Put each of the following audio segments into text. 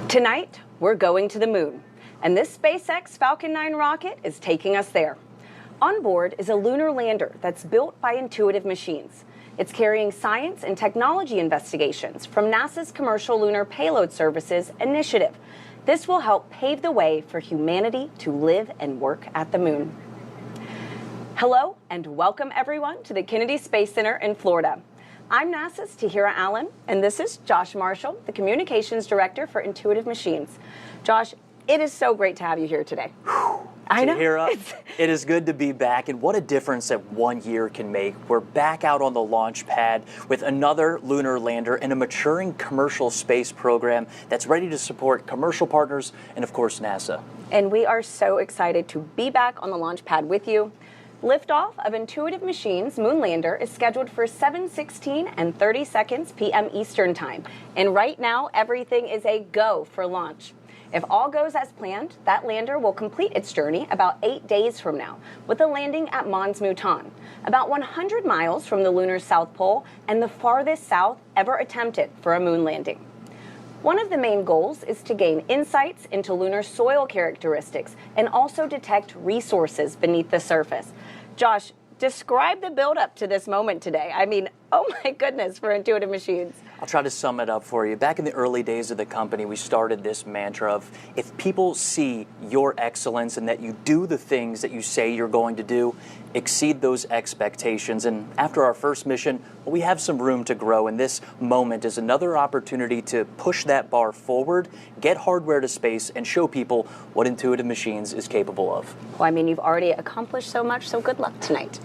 Tonight, we're going to the moon, and this SpaceX Falcon 9 rocket is taking us there. On board is a lunar lander that's built by Intuitive Machines. It's carrying science and technology investigations from NASA's Commercial Lunar Payload Services initiative. This will help pave the way for humanity to live and work at the moon. Hello, and welcome everyone to the Kennedy Space Center in Florida. I'm NASA's Tahira Allen, and this is Josh Marshall, the Communications Director for Intuitive Machines. Josh, it is so great to have you here today. I know. Tahira, it is good to be back, and what a difference that 1 year can make. We're back out on the launch pad with another lunar lander and a maturing commercial space program that's ready to support commercial partners and, of course, NASA. And we are so excited to be back on the launch pad with you. Liftoff of Intuitive Machines' moon lander is scheduled for 7:16 and 30 seconds p.m. Eastern Time. And right now, everything is a go for launch. If all goes as planned, that lander will complete its journey about 8 days from now, with a landing at Mons Mouton, about 100 miles from the lunar South Pole and the farthest south ever attempted for a moon landing. One of the main goals is to gain insights into lunar soil characteristics and also detect resources beneath the surface. Josh, describe the build-up to this moment today. I mean, oh my goodness, for Intuitive Machines. I'll try to sum it up for you. Back in the early days of the company, we started this mantra of, if people see your excellence and that you do the things that you say you're going to do, exceed those expectations. And after our first mission, well, we have some room to grow, and this moment is another opportunity to push that bar forward, get hardware to space, and show people what Intuitive Machines is capable of. Well, I mean, you've already accomplished so much, so good luck tonight.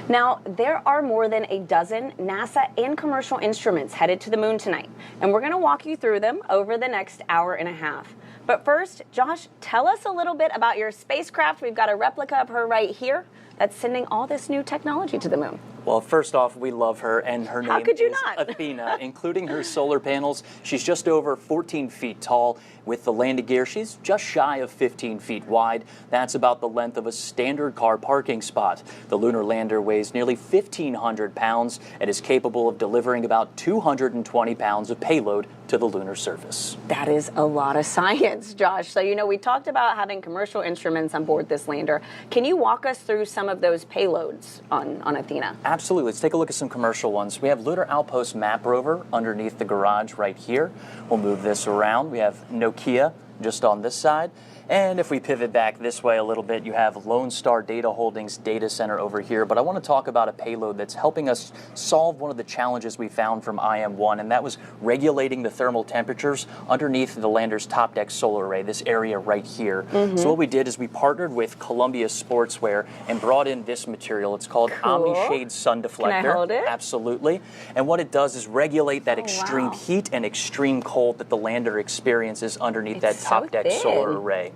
Now, there are more than a dozen NASA and commercial instruments headed to the moon tonight, and we're going to walk you through them over the next hour and a half. But first, Josh, tell us a little bit about your spacecraft. We've got a replica of her right here that's sending all this new technology to the moon. Well, first off, we love her, and her name is Athena, including her solar panels. She's just over 14 feet tall. With the landing gear, she's just shy of 15 feet wide. That's about the length of a standard car parking spot. The lunar lander weighs nearly 1,500 pounds and is capable of delivering about 220 pounds of payload to the lunar surface. That is a lot of science, Josh. So, you know, we talked about having commercial instruments on board this lander. Can you walk us through some of those payloads on Athena? Absolutely. Let's take a look at some commercial ones. We have Lunar Outpost Map Rover underneath the garage right here. We'll move this around. We have Nokia just on this side. And if we pivot back this way a little bit, you have Lone Star Data Holdings Data Center over here. But I want to talk about a payload that's helping us solve one of the challenges we found from IM-1, and that was regulating the thermal temperatures underneath the lander's top deck solar array, this area right here. So what we did is we partnered with Columbia Sportswear and brought in this material. It's called Omni-Shade Sun Deflector. Can I hold it? Absolutely. And what it does is regulate that extreme heat and extreme cold that the lander experiences underneath that top deck solar array.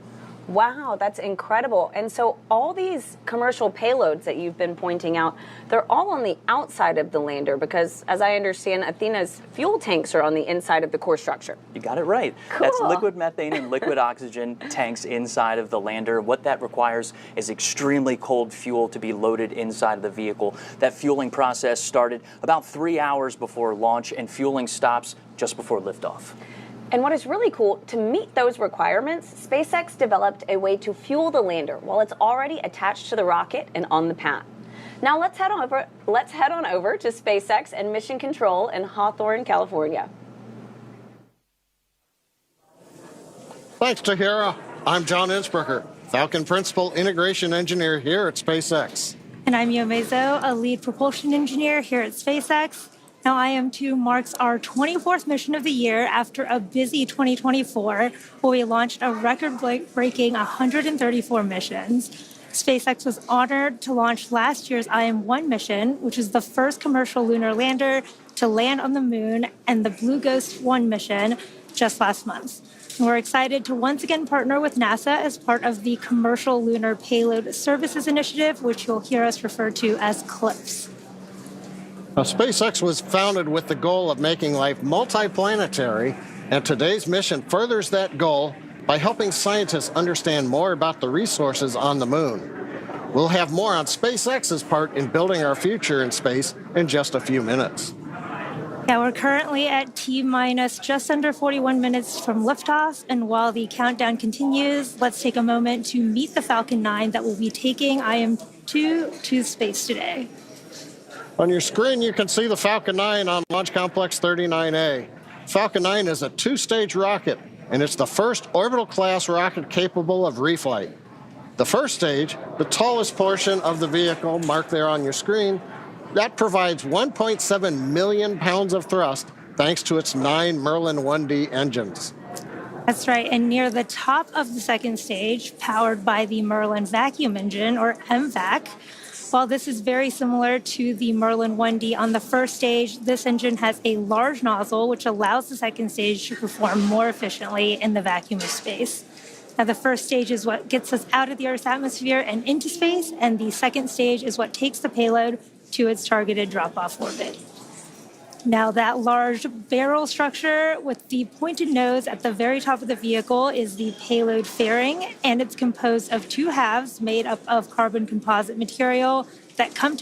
Wow, that's incredible. And so all these commercial payloads that you've been pointing out, they're all on the outside of the lander because, as I understand, Athena's fuel tanks are on the inside of the core structure. You got it right. Cool. That's liquid methane and liquid oxygen tanks inside of the lander. What that requires is extremely cold fuel to be loaded inside of the vehicle. That fueling process started about 3 hours before launch, and fueling stops just before liftoff. And what is really cool, to meet those requirements, SpaceX developed a way to fuel the lander while it's already attached to the rocket and on the pad. Now let's head on over to SpaceX and Mission Control in Hawthorne, California. Thanks, Tahira. I'm John Innsbrucker, Falcon Principal Integration Engineer here at SpaceX. And I'm Yomezo, a Lead Propulsion Engineer here at SpaceX. Now, IM-2 marks our 24th mission of the year after a busy 2024, where we launched a record-breaking 134 missions. SpaceX was honored to launch last year's IM-1 mission, which is the first commercial lunar lander to land on the moon, and the Blue Ghost 1 mission just last month. And we're excited to once again partner with NASA as part of the Commercial Lunar Payload Services Initiative, which you'll hear us refer to as CLPS. Now, SpaceX was founded with the goal of making life multiplanetary, and today's mission furthers that goal by helping scientists understand more about the resources on the moon. We'll have more on SpaceX's part in building our future in space in just a few minutes. Yeah, we're currently at T-minus just under 41 minutes from liftoff, and while the countdown continues, let's take a moment to meet the Falcon 9 that will be taking IM-2 to space today. On your screen, you can see the Falcon 9 on Launch Complex 39A. Falcon 9 is a two-stage rocket, and it's the first orbital-class rocket capable of reflight. The first stage, the tallest portion of the vehicle, marked there on your screen, that provides 1.7 million pounds of thrust thanks to its 9 Merlin 1D engines. That's right, and near the top of the second stage, powered by the Merlin vacuum engine, or MVAC, while this is very similar to the Merlin 1D on the first stage, this engine has a large nozzle which allows the second stage to perform more efficiently in the vacuum of space. Now, the first stage is what gets us out of the Earth's atmosphere and into space, and the second stage is what takes the payload to its targeted drop-off orbit. Now, that large barrel structure with the pointed nose at the very top of the vehicle is the payload fairing, and it's composed of two halves made up of carbon composite material that come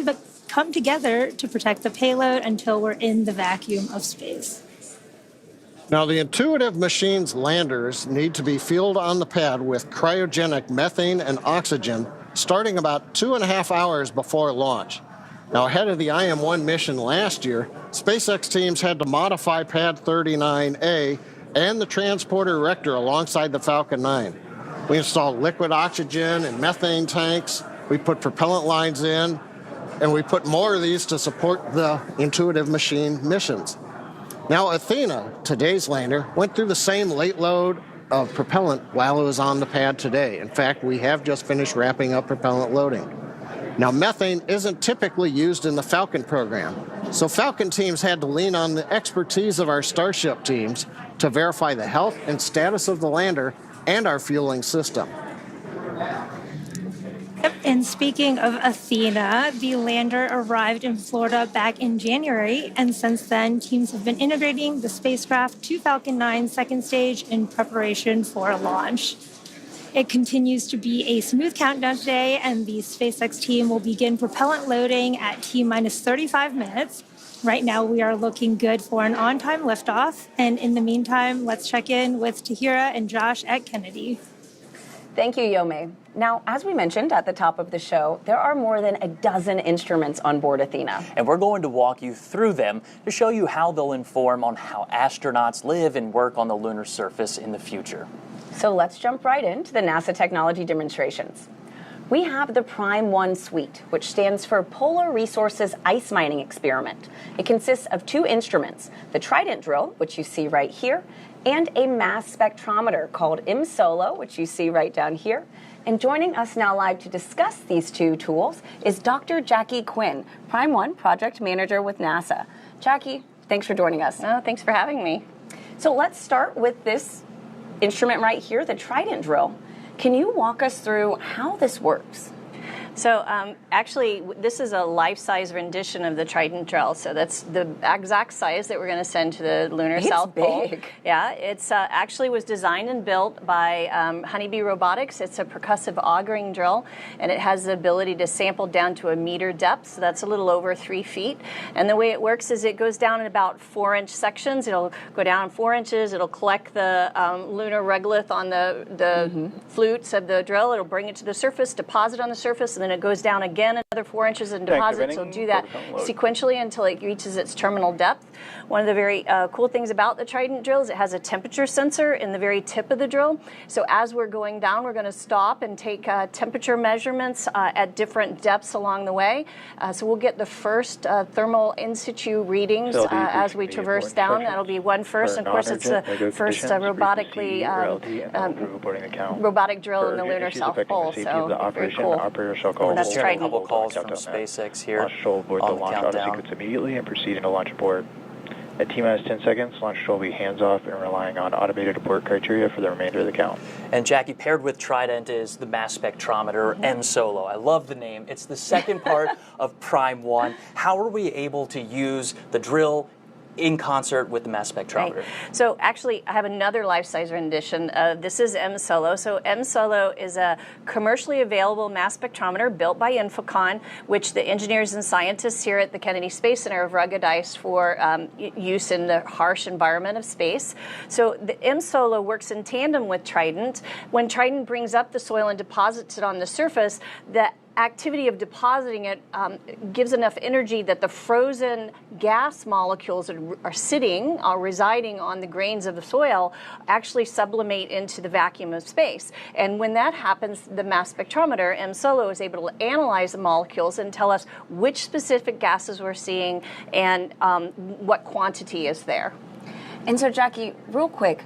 together to protect the payload until we're in the vacuum of space. Now, the Intuitive Machines landers need to be fueled on the pad with cryogenic methane and oxygen starting about 2.5 hours before launch. Now, ahead of the IM-1 mission last year, SpaceX teams had to modify Pad 39A and the transporter erector alongside the Falcon 9. We installed liquid oxygen and methane tanks, we put propellant lines in, and we put more of these to support the Intuitive Machine missions. Now, Athena, today's lander, went through the same late load of propellant while it was on the pad today. In fact, we have just finished wrapping up propellant loading. Now, methane isn't typically used in the Falcon program, so Falcon teams had to lean on the expertise of our Starship teams to verify the health and status of the lander and our fueling system. Yep. And speaking of Athena, the lander arrived in Florida back in January, and since then, teams have been integrating the spacecraft to Falcon 9's second stage in preparation for launch. It continues to be a smooth countdown today, and the SpaceX team will begin propellant loading at T-minus 35 minutes. Right now, we are looking good for an on-time liftoff. And in the meantime, let's check in with Tahira and Josh at Kennedy. Thank you, Yome. Now, as we mentioned at the top of the show, there are more than a dozen instruments on board Athena. And we're going to walk you through them to show you how they'll inform on how astronauts live and work on the lunar surface in the future. So let's jump right into the NASA technology demonstrations. We have the Prime 1 suite, which stands for Polar Resources Ice Mining Experiment. It consists of two instruments, the Trident drill, which you see right here, and a mass spectrometer called ImSolo, which you see right down here. And joining us now live to discuss these two tools is Dr. Jackie Quinn, Prime 1 Project Manager with NASA. Jackie, thanks for joining us. Oh, thanks for having me. So let's start with this instrument right here, the Trident drill. Can you walk us through how this works? So actually, this is a life-size rendition of the Trident drill. So that's the exact size that we're going to send to the lunar South Pole. Big. Yeah, it's actually was designed and built by Honeybee Robotics. It's a percussive augering drill, and it has the ability to sample down to 1 meter depth. So that's a little over 3 feet. And the way it works is it goes down in about 4-inch sections. It'll go down 4 inches. It'll collect the lunar regolith on the flutes of the drill. It'll bring it to the surface, deposit on the surface, and then it goes down again another 4 inches and deposits. It'll do that sequentially until it reaches its terminal depth. One of the very cool things about the Trident drill is it has a temperature sensor in the very tip of the drill. So as we're going down, we're going to stop and take temperature measurements at different depths along the way. So we'll get the first thermal in situ readings as we traverse down. That'll be one first. And of course, it's the first robotic drill in the lunar South Pole. So very cool. That's Trident. A couple calls from SpaceX here Launch shuttle aboard the launch auto sequence immediately and proceeding to launch abort. At T-minus 10 seconds, launch shuttle will be hands-off and relying on automated abort criteria for the remainder of the count. And Jackie, paired with Trident is the mass spectrometer M-Solo. I love the name. It's the second part of Prime 1. How are we able to use the drill in concert with the mass spectrometer? Right. So actually, I have another life-size rendition. This is M-Solo. So M-Solo is a commercially available mass spectrometer built by Infocon, which the engineers and scientists here at the Kennedy Space Center have ruggedized for use in the harsh environment of space. So the M-Solo works in tandem with Trident. When Trident brings up the soil and deposits it on the surface, the activity of depositing it gives enough energy that the frozen gas molecules that are residing on the grains of the soil actually sublimate into the vacuum of space. And when that happens, the mass spectrometer, M-Solo, is able to analyze the molecules and tell us which specific gases we're seeing and what quantity is there. And so, Jackie, real quick,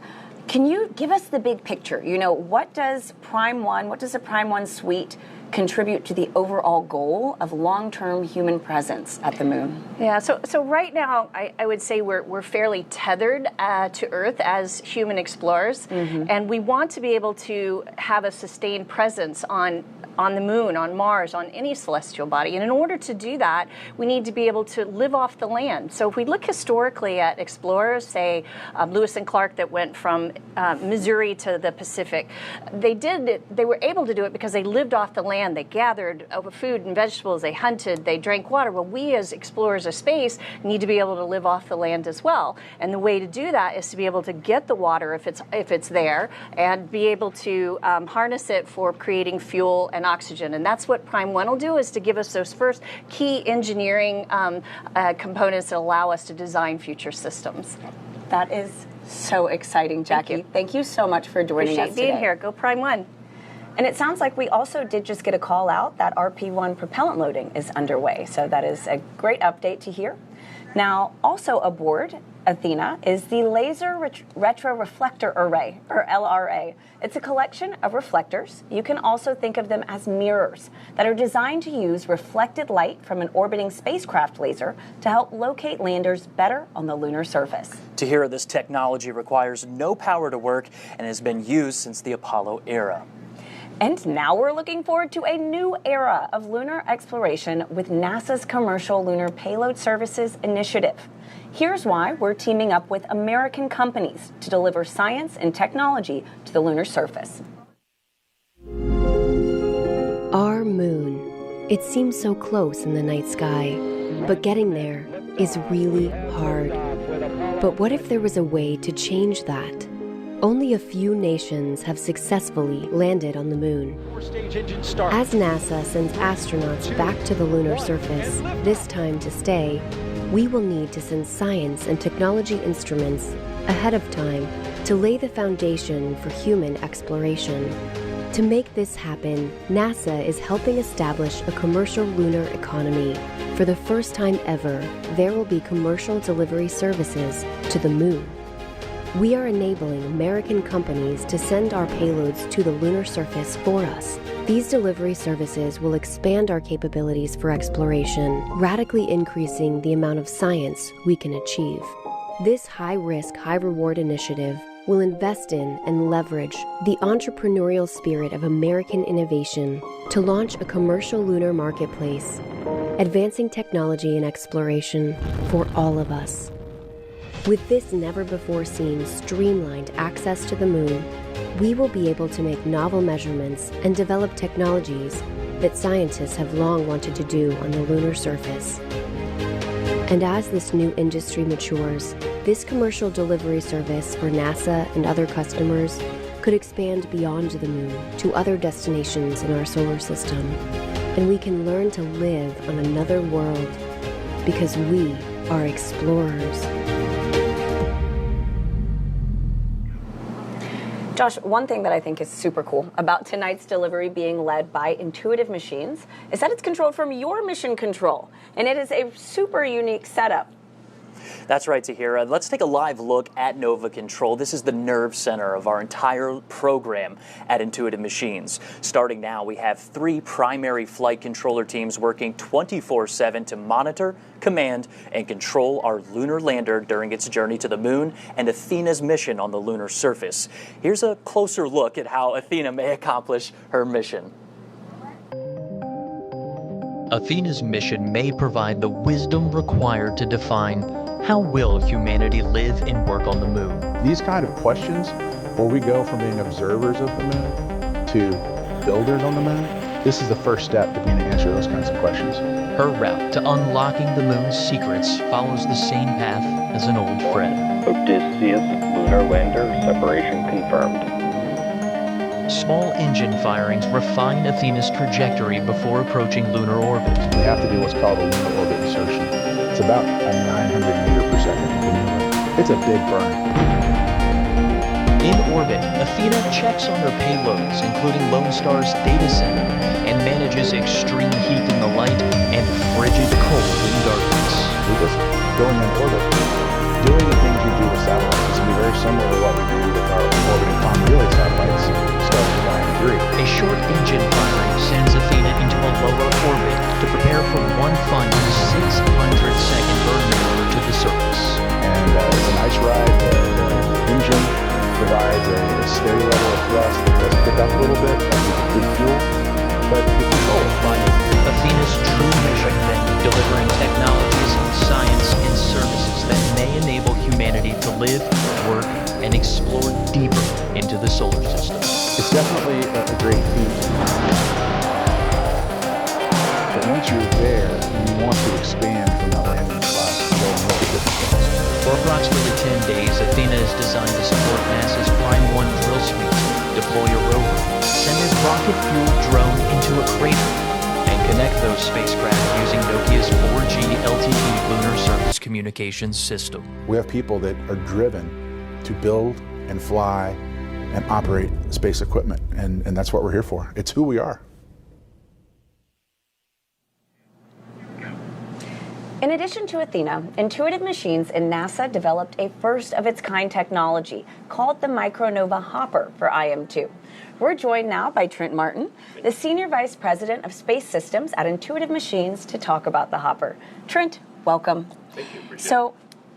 can you give us the big picture? You know, what does the Prime 1 suite contribute to the overall goal of long-term human presence at the moon? Yeah, so right now, I would say we're fairly tethered to Earth as human explorers, and we want to be able to have a sustained presence on the moon, on Mars, on any celestial body. And in order to do that, we need to be able to live off the land. So if we look historically at explorers, say Lewis and Clark that went from Missouri to the Pacific, they were able to do it because they lived off the land. They gathered food and vegetables, they hunted, they drank water. Well, we as explorers of space need to be able to live off the land as well. And the way to do that is to be able to get the water if it's there and be able to harness it for creating fuel and oxygen. And that's what Prime 1 will do, is to give us those first key engineering components that allow us to design future systems. That is so exciting, Jackie. Thank you so much for joining us today. Being here. Go Prime 1. And it sounds like we also did just get a call out that RP1 propellant loading is underway. So that is a great update to hear. Now, also aboard Athena is the Laser Retroreflector Array, or LRA. It's a collection of reflectors. You can also think of them as mirrors that are designed to use reflected light from an orbiting spacecraft laser to help locate landers better on the lunar surface. Tahira, this technology requires no power to work and has been used since the Apollo era. And now we're looking forward to a new era of lunar exploration with NASA's Commercial Lunar Payload Services initiative. Here's why we're teaming up with American companies to deliver science and technology to the lunar surface. Our moon. It seems so close in the night sky, but getting there is really hard. But what if there was a way to change that? Only a few nations have successfully landed on the moon. As NASA sends astronauts back to the lunar surface, this time to stay, we will need to send science and technology instruments ahead of time to lay the foundation for human exploration. To make this happen, NASA is helping establish a commercial lunar economy. For the first time ever, there will be commercial delivery services to the moon. We are enabling American companies to send our payloads to the lunar surface for us. These delivery services will expand our capabilities for exploration, radically increasing the amount of science we can achieve. This high-risk, high-reward initiative will invest in and leverage the entrepreneurial spirit of American innovation to launch a commercial lunar marketplace, advancing technology and exploration for all of us. With this never-before-seen streamlined access to the moon, we will be able to make novel measurements and develop technologies that scientists have long wanted to do on the lunar surface. And as this new industry matures, this commercial delivery service for NASA and other customers could expand beyond the moon to other destinations in our solar system. And we can learn to live on another world because we are explorers. Josh, one thing that I think is super cool about tonight's delivery being led by Intuitive Machines is that it's controlled from your mission control, and it is a super unique setup. That's right, Tahira. Let's take a live look at Nova Control. This is the nerve center of our entire program at Intuitive Machines. Starting now, we have 3 primary flight controller teams working 24/7 to monitor, command, and control our lunar lander during its journey to the moon and Athena's mission on the lunar surface. Here's a closer look at how Athena may accomplish her mission. Athena's mission may provide the wisdom required to define how will humanity live and work on the moon. These kind of questions, where we go from being observers of the moon to builders on the moon, this is the first step to being able to answer those kinds of questions. Her route to unlocking the moon's secrets follows the same path as an old friend. Odysseus lunar lander separation confirmed. Small engine firings refine Athena's trajectory before approaching lunar orbit. We have to do what's called a lunar orbit insertion. It's about a 900 meter per second maneuver. It's a big burn. In orbit, Athena checks on her payloads, including Lone Star's data center, and manages extreme heat in the light and frigid cold in darkness. We're just going in orbit, doing the things you do with satellites. It's going to be very similar to what we do with our orbiting comm relay satellites, starting by degree. A short engine firing sends Athena into a lower orbit to prepare for one final 600-second burn maneuver to the surface. And it's a nice ride. The engine provides a steady level of thrust that does pick up a little bit, good fuel, but you control it. Finally, Athena's true mission then, delivering technologies, science, and services that may enable humanity to live, work, and explore deeper into the solar system. It's definitely a great feat. But once you're there, you want to expand from that landing class and go and look at different things. For approximately 10 days, Athena is designed to support NASA's Prime 1 drill suite, deploy a rover, send a rocket-fueled drone into a crater, and connect those spacecraft using Nokia's 4G LTE lunar surface communications system. We have people that are driven to build and fly and operate space equipment, and that's what we're here for. It's who we are. In addition to Athena, Intuitive Machines and NASA developed a first-of-its-kind technology called the Micronova Hopper for IM-2. We're joined now by Trent Martin, the Senior Vice President of Space Systems at Intuitive Machines, to talk about the Hopper. Trent, welcome. Thank you. So,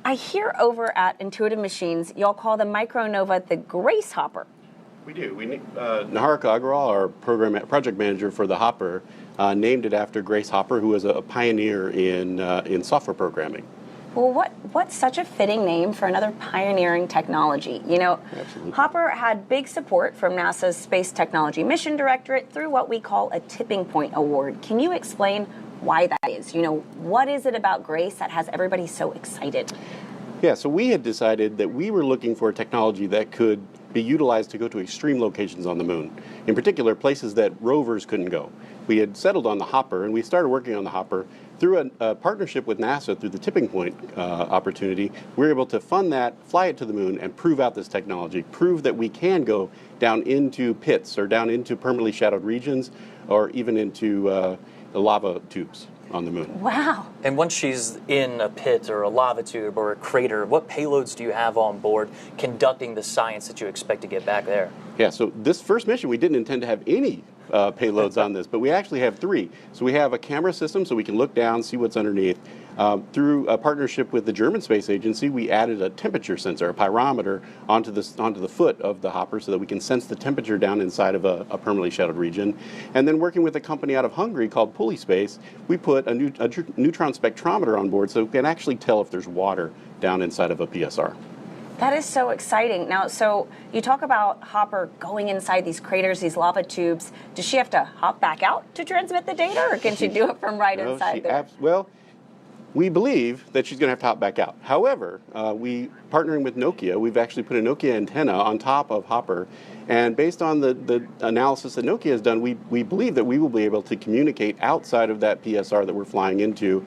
I hear over at Intuitive Machines, y'all call the Micronova the Grace Hopper. We do. Naharika Agrawal, our project manager for the Hopper, named it after Grace Hopper, who was a pioneer in software programming. Well, what's such a fitting name for another pioneering technology? You know, Absolutely. Hopper had big support from NASA's Space Technology Mission Directorate through what we call a Tipping Point Award. Can you explain why that is? You know, what is it about Grace that has everybody so excited? Yeah, so we had decided that we were looking for a technology that could be utilized to go to extreme locations on the moon, in particular places that rovers couldn't go. We had settled on the Hopper, and we started working on the Hopper through a partnership with NASA through the Tipping Point opportunity. We were able to fund that, fly it to the moon, and prove out this technology, prove that we can go down into pits or down into permanently shadowed regions or even into the lava tubes on the moon. Wow. And once she's in a pit or a lava tube or a crater, what payloads do you have on board conducting the science that you expect to get back there? Yeah, so this first mission, we didn't intend to have any payloads on this, but we actually have 3. So we have a camera system so we can look down, see what's underneath. Through a partnership with the German Space Agency, we added a temperature sensor, a pyrometer, onto the foot of the hopper so that we can sense the temperature down inside of a permanently shuttled region. And then working with a company out of Hungary called Pulley Space, we put a neutron spectrometer on board so we can actually tell if there's water down inside of a PSR. That is so exciting. Now, so you talk about Hopper going inside these craters, these lava tubes. Does she have to hop back out to transmit the data, or can she do it from inside there? Well, we believe that she's going to have to hop back out. However, partnering with Nokia, we've actually put a Nokia antenna on top of Hopper. And based on the analysis that Nokia has done, we believe that we will be able to communicate outside of that PSR that we're flying into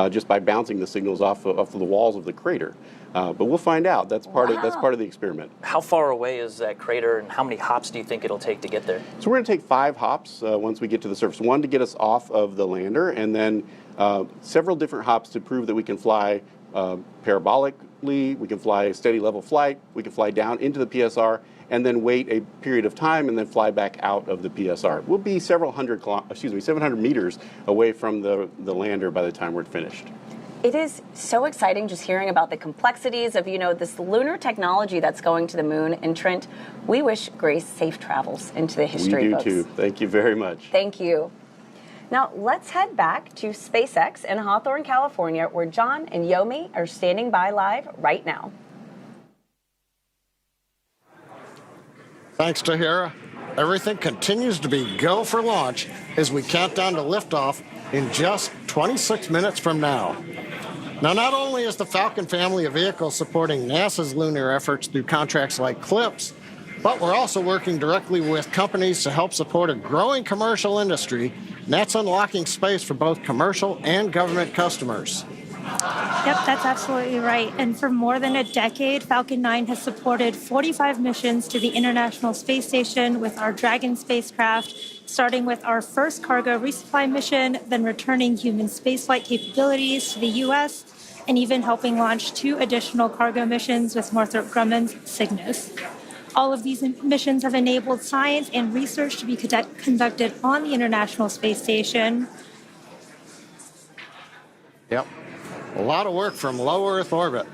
just by bouncing the signals off of the walls of the crater. But we'll find out. That's part of the experiment. How far away is that crater, and how many hops do you think it'll take to get there? So we're going to take 5 hops once we get to the surface. 1 to get us off of the lander, and then several different hops to prove that we can fly parabolically, we can fly a steady level flight, we can fly down into the PSR, and then wait a period of time and then fly back out of the PSR. We'll be 700 meters away from the lander by the time we're finished. It is so exciting just hearing about the complexities of, this lunar technology that's going to the moon. And Trent, we wish Grace safe travels into the history books. We do too. Thank you very much. Thank you. Now, let's head back to SpaceX in Hawthorne, California, where John and Yomi are standing by live right now. Thanks, Tahira. Everything continues to be go for launch as we count down to liftoff in just 26 minutes from now. Now, not only is the Falcon family of vehicles supporting NASA's lunar efforts through contracts like CLIPS, but we're also working directly with companies to help support a growing commercial industry, and that's unlocking space for both commercial and government customers. Yep, that's absolutely right. And for more than a decade, Falcon 9 has supported 45 missions to the International Space Station with our Dragon spacecraft, starting with our first cargo resupply mission, then returning human spaceflight capabilities to the U.S., and even helping launch 2 additional cargo missions with Northrop Grumman's Cygnus. All of these missions have enabled science and research to be conducted on the International Space Station. Yep. A lot of work from low Earth orbit.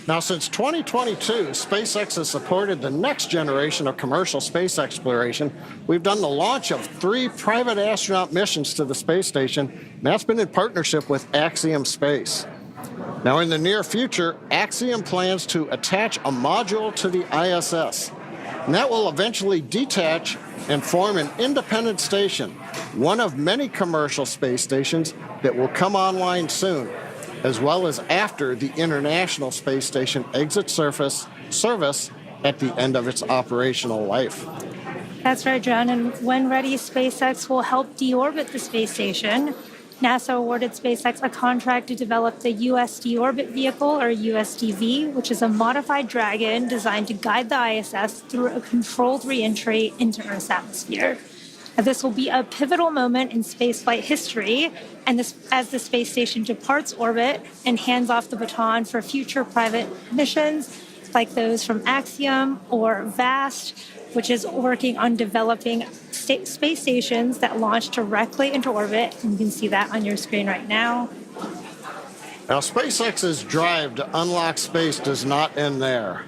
Now, since 2022, SpaceX has supported the next generation of commercial space exploration. We've done the launch of 3 private astronaut missions to the space station, and that's been in partnership with Axiom Space. Now, in the near future, Axiom plans to attach a module to the ISS, and that will eventually detach and form an independent station, one of many commercial space stations that will come online soon, as well as after the International Space Station exits service at the end of its operational life. That's right, John. And when ready, SpaceX will help deorbit the space station. NASA awarded SpaceX a contract to develop the US Deorbit Vehicle, or USDV, which is a modified Dragon designed to guide the ISS through a controlled re-entry into Earth's atmosphere. This will be a pivotal moment in spaceflight history, and as the space station departs orbit and hands off the baton for future private missions like those from Axiom or VAST, which is working on developing space stations that launch directly into orbit. And you can see that on your screen right now. Now, SpaceX's drive to unlock space does not end there.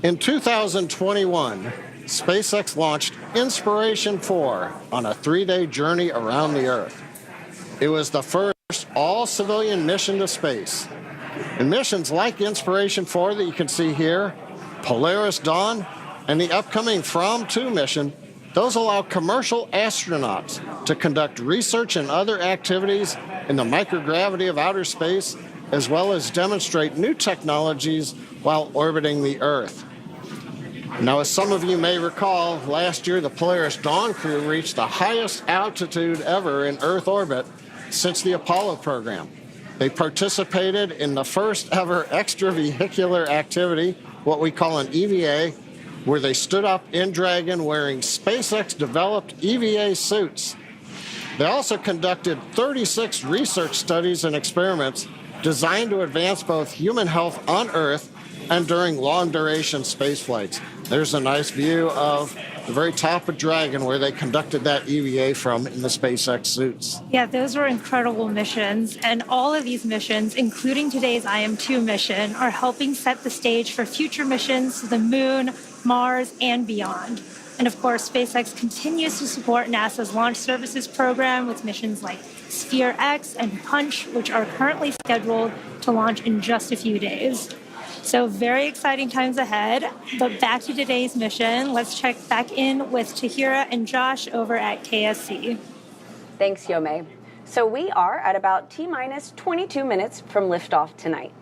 In 2021, SpaceX launched Inspiration 4 on a 3-day journey around the Earth. It was the first all-civilian mission to space. And missions like Inspiration 4 that you can see here, Polaris Dawn, and the upcoming From 2 mission, those allow commercial astronauts to conduct research and other activities in the microgravity of outer space, as well as demonstrate new technologies while orbiting the Earth. Now, as some of you may recall, last year the Polaris Dawn crew reached the highest altitude ever in Earth orbit since the Apollo program. They participated in the first ever extravehicular activity, what we call an EVA, where they stood up in Dragon wearing SpaceX-developed EVA suits. They also conducted 36 research studies and experiments designed to advance both human health on Earth and during long-duration space flights. There's a nice view of the very top of Dragon, where they conducted that EVA from in the SpaceX suits. Yeah, those were incredible missions. And all of these missions, including today's IM-2 mission, are helping set the stage for future missions to the Moon, Mars, and beyond. And of course, SpaceX continues to support NASA's Launch Services program with missions like Sphere X and Punch, which are currently scheduled to launch in just a few days. So very exciting times ahead. But back to today's mission. Let's check back in with Tahira and Josh over at KSC. Thanks, Yome. So we are at about T-minus 22 minutes from liftoff tonight.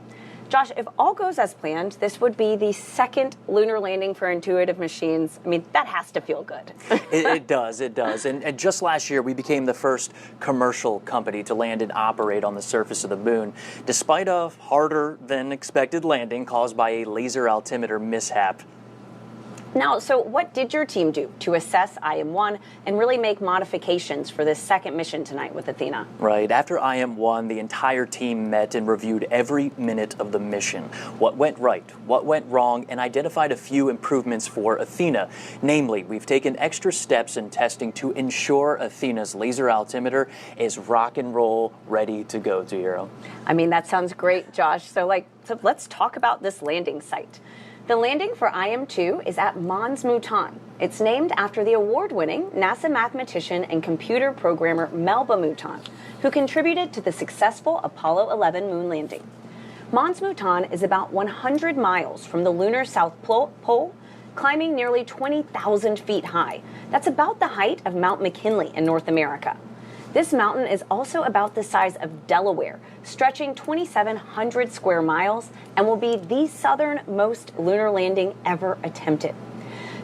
Josh, if all goes as planned, this would be the second lunar landing for Intuitive Machines. I mean, that has to feel good. It does. And just last year, we became the first commercial company to land and operate on the surface of the moon, despite a harder than expected landing caused by a laser altimeter mishap. Now, so what did your team do to assess IM-1 and really make modifications for this second mission tonight with Athena? Right. After IM-1, the entire team met and reviewed every minute of the mission. What went right, what went wrong, and identified a few improvements for Athena. Namely, we've taken extra steps in testing to ensure Athena's laser altimeter is rock and roll ready to go, Tahira. I mean, that sounds great, Josh. So let's talk about this landing site. The landing for IM-2 is at Mons Mouton. It's named after the award-winning NASA mathematician and computer programmer Melba Mouton, who contributed to the successful Apollo 11 moon landing. Mons Mouton is about 100 miles from the lunar South Pole, climbing nearly 20,000 feet high. That's about the height of Mount McKinley in North America. This mountain is also about the size of Delaware, stretching 2,700 square miles, and will be the southernmost lunar landing ever attempted.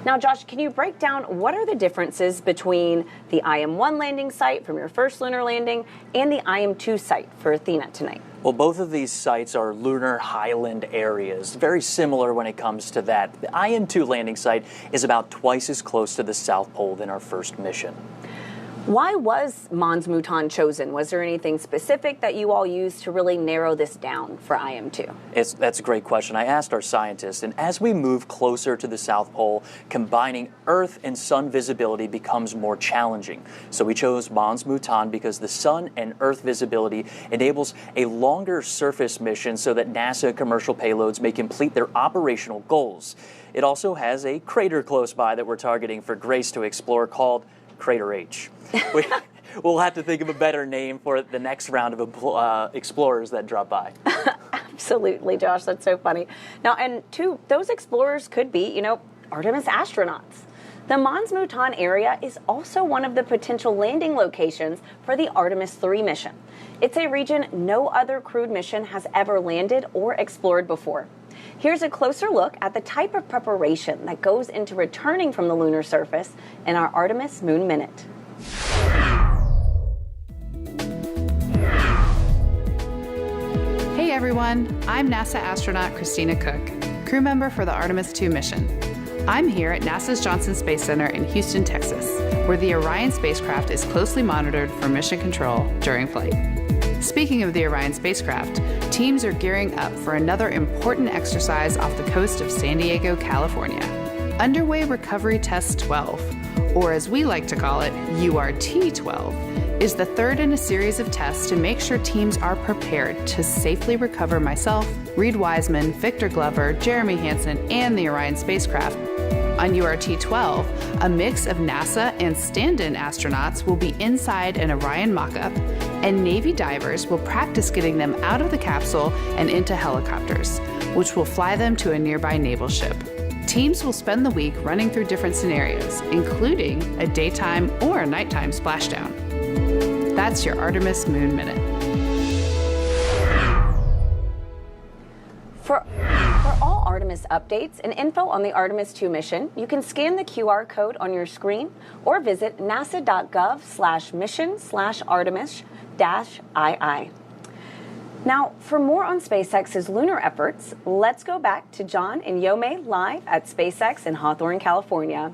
Now, Josh, can you break down what are the differences between the IM-1 landing site from your first lunar landing and the IM-2 site for Athena tonight? Well, both of these sites are lunar highland areas, very similar when it comes to that. The IM-2 landing site is about twice as close to the South Pole than our first mission. Why was Mons Mouton chosen? Was there anything specific that you all used to really narrow this down for IM-2? That's a great question. I asked our scientists, and as we move closer to the South Pole, combining Earth and Sun visibility becomes more challenging. So we chose Mons Mouton because the Sun and Earth visibility enables a longer surface mission so that NASA commercial payloads may complete their operational goals. It also has a crater close by that we're targeting for Grace to explore called Crater H. We'll have to think of a better name for the next round of explorers that drop by. Absolutely, Josh. That's so funny. Now, and those explorers could be, Artemis astronauts. The Mons Mouton area is also one of the potential landing locations for the Artemis 3 mission. It's a region no other crewed mission has ever landed or explored before. Here's a closer look at the type of preparation that goes into returning from the lunar surface in our Artemis Moon Minute. Hey everyone, I'm NASA astronaut Christina Cook, crew member for the Artemis 2 mission. I'm here at NASA's Johnson Space Center in Houston, Texas, where the Orion spacecraft is closely monitored for mission control during flight. Speaking of the Orion spacecraft, teams are gearing up for another important exercise off the coast of San Diego, California. Underway Recovery Test 12, or as we like to call it, URT-12, is the third in a series of tests to make sure teams are prepared to safely recover myself, Reed Wiseman, Victor Glover, Jeremy Hansen, and the Orion spacecraft. On URT-12, a mix of NASA and stand-in astronauts will be inside an Orion mock-up, and Navy divers will practice getting them out of the capsule and into helicopters, which will fly them to a nearby naval ship. Teams will spend the week running through different scenarios, including a daytime or a nighttime splashdown. That's your Artemis Moon Minute. For all Artemis updates and info on the Artemis 2 mission, you can scan the QR code on your screen or visit nasa.gov/mission/Artemis-II. Now, for more on SpaceX's lunar efforts, let's go back to John and Yome live at SpaceX in Hawthorne, California.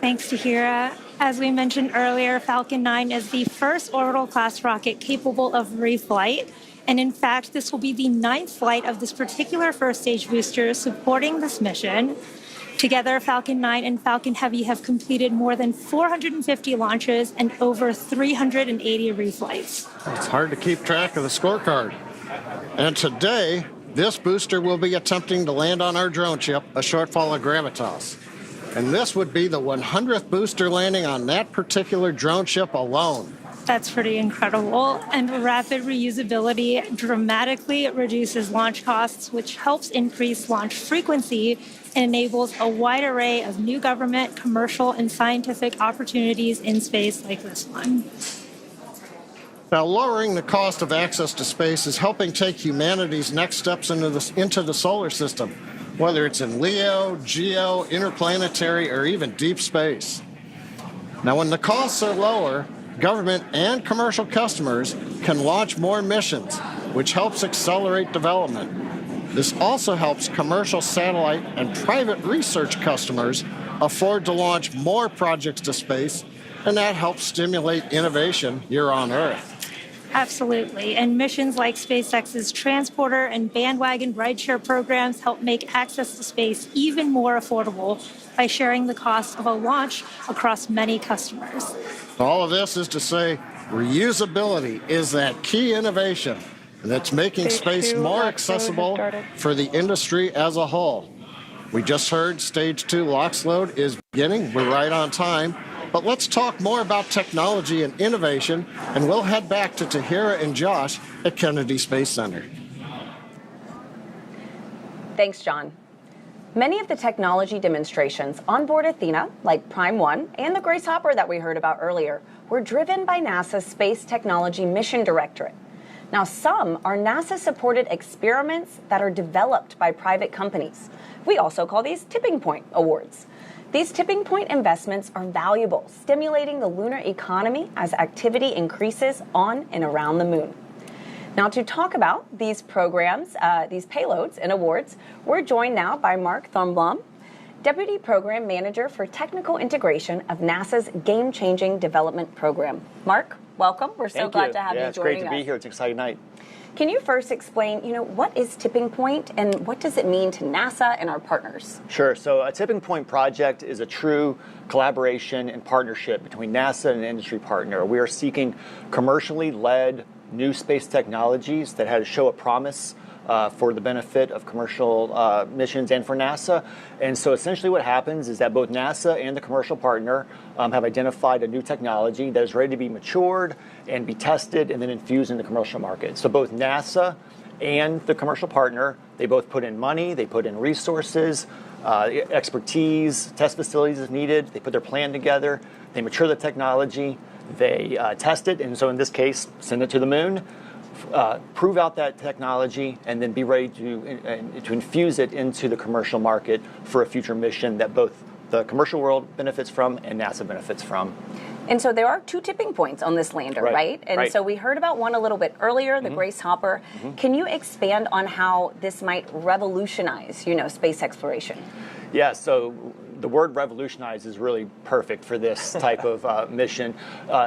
Thanks, Tahira. As we mentioned earlier, Falcon 9 is the first orbital class rocket capable of reflight. And in fact, this will be the 9th flight of this particular first stage booster supporting this mission. Together, Falcon 9 and Falcon Heavy have completed more than 450 launches and over 380 reflights. It's hard to keep track of the scorecard. And today, this booster will be attempting to land on our drone ship, a shortfall of gravitas. And this would be the 100th booster landing on that particular drone ship alone. That's pretty incredible. And rapid reusability dramatically reduces launch costs, which helps increase launch frequency and enables a wide array of new government, commercial, and scientific opportunities in space like this one. Now, lowering the cost of access to space is helping take humanity's next steps into the solar system, whether it's in LEO, GEO, interplanetary, or even deep space. Now, when the costs are lower, government and commercial customers can launch more missions, which helps accelerate development. This also helps commercial satellite and private research customers afford to launch more projects to space, and that helps stimulate innovation here on Earth. Absolutely. And missions like SpaceX's transporter and bandwagon rideshare programs help make access to space even more affordable by sharing the cost of a launch across many customers. All of this is to say reusability is that key innovation that's making space more accessible for the industry as a whole. We just heard Stage 2 LOX load is beginning. We're right on time. But let's talk more about technology and innovation, and we'll head back to Tahira and Josh at Kennedy Space Center. Thanks, John. Many of the technology demonstrations on board Athena, like Prime 1 and the Grace Hopper that we heard about earlier, were driven by NASA's Space Technology Mission Directorate. Now, some are NASA-supported experiments that are developed by private companies. We also call these tipping point awards. These tipping point investments are valuable, stimulating the lunar economy as activity increases on and around the moon. Now, to talk about these programs, these payloads and awards, we're joined now by Mark Thornblom, Deputy Program Manager for Technical Integration of NASA's Game-Changing Development Program. Mark, welcome. We're so glad to have you joining us. It's great to be here. It's an exciting night. Can you first explain, what is tipping point and what does it mean to NASA and our partners? Sure. So a tipping point project is a true collaboration and partnership between NASA and an industry partner. We are seeking commercially led new space technologies that show a promise for the benefit of commercial missions and for NASA. And so essentially what happens is that both NASA and the commercial partner have identified a new technology that is ready to be matured and be tested and then infused in the commercial market. So both NASA and the commercial partner, they both put in money, they put in resources, expertise, test facilities if needed, they put their plan together, they mature the technology, they test it, and so in this case, send it to the moon, prove out that technology, and then be ready to infuse it into the commercial market for a future mission that both the commercial world benefits from and NASA benefits from. And so there are two tipping points on this lander, right? And so we heard about one a little bit earlier, the Grace Hopper. Can you expand on how this might revolutionize, space exploration? Yeah, so the word revolutionize is really perfect for this type of mission.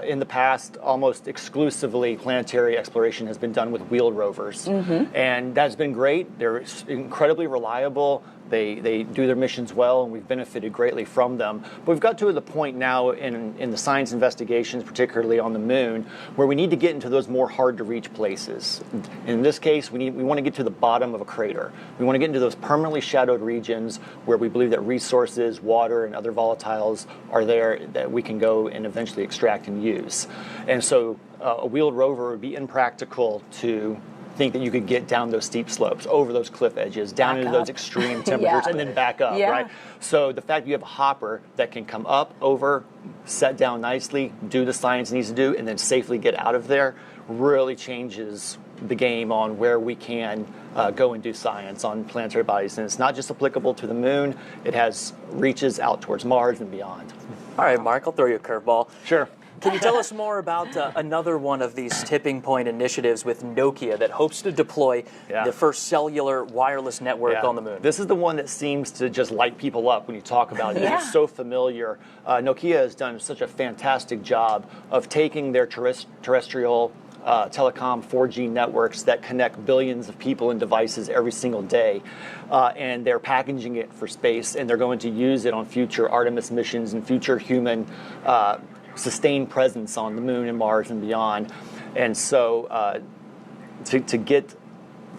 In the past, almost exclusively planetary exploration has been done with wheeled rovers. And that's been great. They're incredibly reliable. They do their missions well, and we've benefited greatly from them. But we've got to the point now in the science investigations, particularly on the moon, where we need to get into those more hard-to-reach places. In this case, we want to get to the bottom of a crater. We want to get into those permanently shadowed regions where we believe that resources, water, and other volatiles are there that we can go and eventually extract and use. And so a wheeled rover would be impractical to think that you could get down those steep slopes, over those cliff edges, down into those extreme temperatures, and then back up, right? So the fact that you have a hopper that can come up, over, set down nicely, do the science it needs to do, and then safely get out of there really changes the game on where we can go and do science on planetary bodies. And it's not just applicable to the moon, it has reaches out towards Mars and beyond. All right, Mark, I'll throw you a curveball. Sure. Can you tell us more about another one of these tipping point initiatives with Nokia that hopes to deploy the first cellular wireless network on the moon? This is the one that seems to just light people up when you talk about it. It's so familiar. Nokia has done such a fantastic job of taking their terrestrial telecom 4G networks that connect billions of people and devices every single day. And they're packaging it for space, and they're going to use it on future Artemis missions and future human sustained presence on the moon and Mars and beyond. And so to get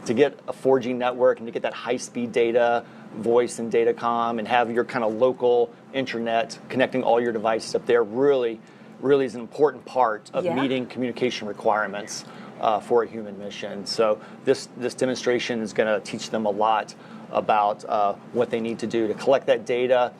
a 4G network and to get that high-speed data, voice and datacom, and have your kind of local internet connecting all your devices up there really is an important part of meeting communication requirements for a human mission. So this demonstration is going to teach them a lot about what they need to do to collect that data.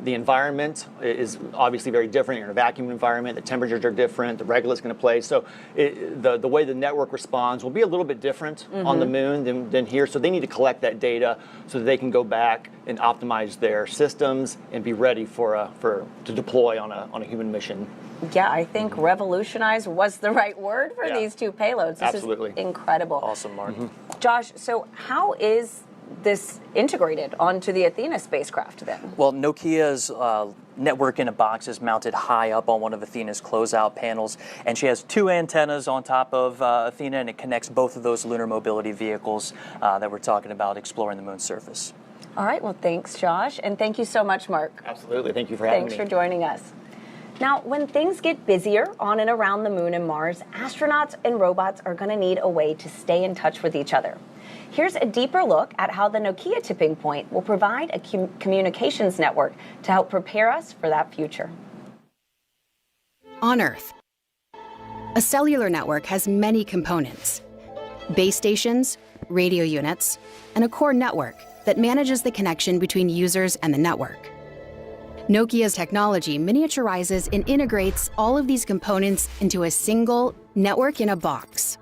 The environment is obviously very different. You're in a vacuum environment. The temperatures are different. The regolith is going to play. So the way the network responds will be a little bit different on the moon than here. So they need to collect that data so that they can go back and optimize their systems and be ready to deploy on a human mission. Yeah, I think revolutionize was the right word for these two payloads. This Absolutely. is incredible. Awesome, Mark. Josh, so how is this integrated onto the Athena spacecraft then? Well, Nokia's network in a box is mounted high up on one of Athena's closeout panels, and she has two antennas on top of Athena, and it connects both of those lunar mobility vehicles that we're talking about exploring the moon's surface. All right, well, thanks, Josh, and thank you so much, Mark. Absolutely. Thank you for having me. Thanks for joining us. Now, when things get busier on and around the moon and Mars, astronauts and robots are going to need a way to stay in touch with each other. Here's a deeper look at how the Nokia tipping point will provide a communications network to help prepare us for that future. On Earth, a cellular network has many components: base stations, radio units, and a core network that manages the connection between users and the network. Nokia's technology miniaturizes and integrates all of these components into a single network in a box.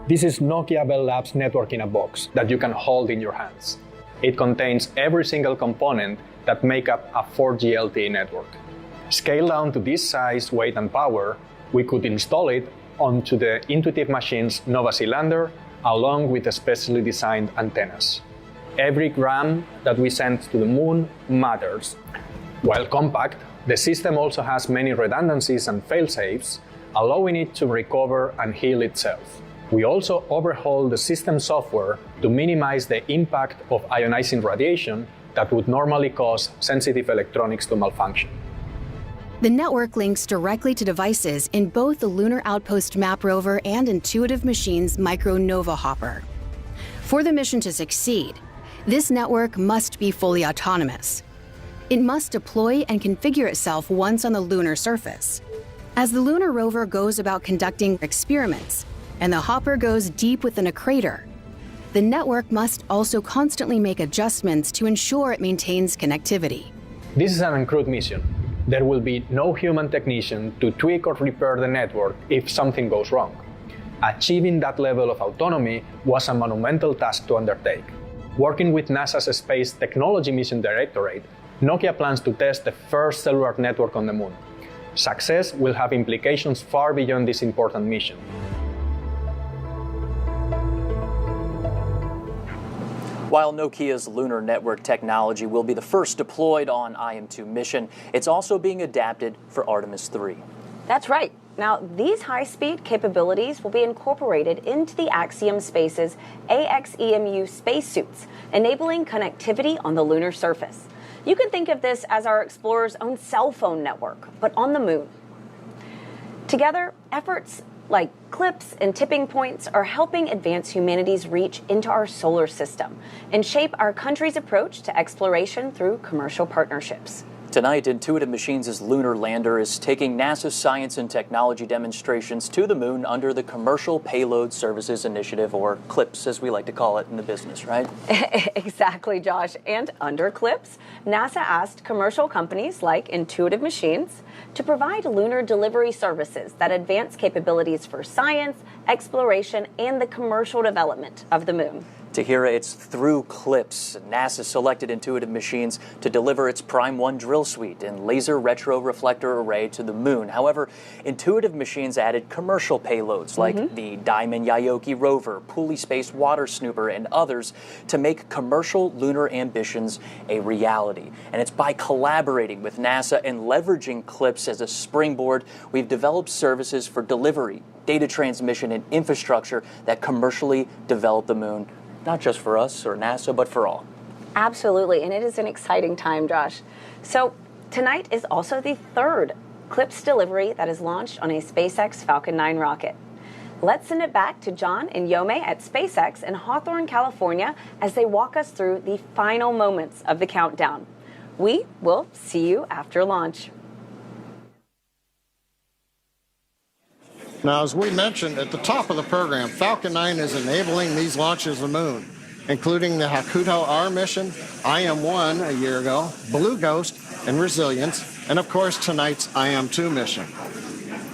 This is Nokia Bell Labs Network in a Box that you can hold in your hands. It contains every single component that make up a 4G LTE network. Scaled down to this size, weight, and power, we could install it onto the Intuitive Machines Nova Sea lander along with specially designed antennas. Every gram that we send to the moon matters. While compact, the system also has many redundancies and fail-safes, allowing it to recover and heal itself. We also overhaul the system software to minimize the impact of ionizing radiation that would normally cause sensitive electronics to malfunction. The network links directly to devices in both the Lunar Outpost Map Rover and Intuitive Machines Micro Nova Hopper. For the mission to succeed, this network must be fully autonomous. It must deploy and configure itself once on the lunar surface. As the lunar rover goes about conducting experiments, and the hopper goes deep within a crater, the network must also constantly make adjustments to ensure it maintains connectivity. This is an uncrewed mission. There will be no human technician to tweak or repair the network if something goes wrong. Achieving that level of autonomy was a monumental task to undertake. Working with NASA's Space Technology Mission Directorate, Nokia plans to test the first cellular network on the moon. Success will have implications far beyond this important mission. While Nokia's lunar network technology will be the first deployed on IM-2 mission, it's also being adapted for Artemis 3. That's right. Now, these high-speed capabilities will be incorporated into the Axiom Space's AXEMU spacesuits, enabling connectivity on the lunar surface. You can think of this as our explorer's own cell phone network, but on the moon. Together, efforts like CLIPS and tipping points are helping advance humanity's reach into our solar system and shape our country's approach to exploration through commercial partnerships. Tonight, Intuitive Machines' lunar lander is taking NASA's science and technology demonstrations to the moon under the Commercial Payload Services Initiative, or CLIPS, as we like to call it in the business, right? Exactly, Josh. And under CLIPS, NASA asked commercial companies like Intuitive Machines to provide lunar delivery services that advance capabilities for science, exploration, and the commercial development of the moon. Tahira, it's through CLIPS. NASA selected Intuitive Machines to deliver its Prime 1 drill suite and laser retro reflector array to the moon. However, Intuitive Machines added commercial payloads like the Diamond Yaoki rover, Pulley Space Water Snooper, and others to make commercial lunar ambitions a reality. And it's by collaborating with NASA and leveraging CLIPS as a springboard, we've developed services for delivery, data transmission, and infrastructure that commercially develop the moon. Not just for us or NASA, but for all. Absolutely, and it is an exciting time, Josh. So tonight is also the third CLIPS delivery that is launched on a SpaceX Falcon 9 rocket. Let's send it back to John and Yome at SpaceX in Hawthorne, California, as they walk us through the final moments of the countdown. We will see you after launch. Now, as we mentioned at the top of the program, Falcon 9 is enabling these launches of the moon, including the Hakuto R mission, IM-1 a year ago, Blue Ghost, and Resilience, and of course tonight's IM-2 mission.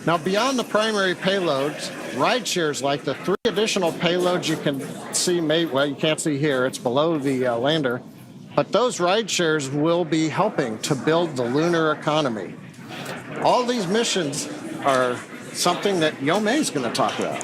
Now, beyond the primary payloads, rideshares like the 3 additional payloads you can see, well, you can't see here, it's below the lander, but those rideshares will be helping to build the lunar economy. All these missions are something that Yome is going to talk about.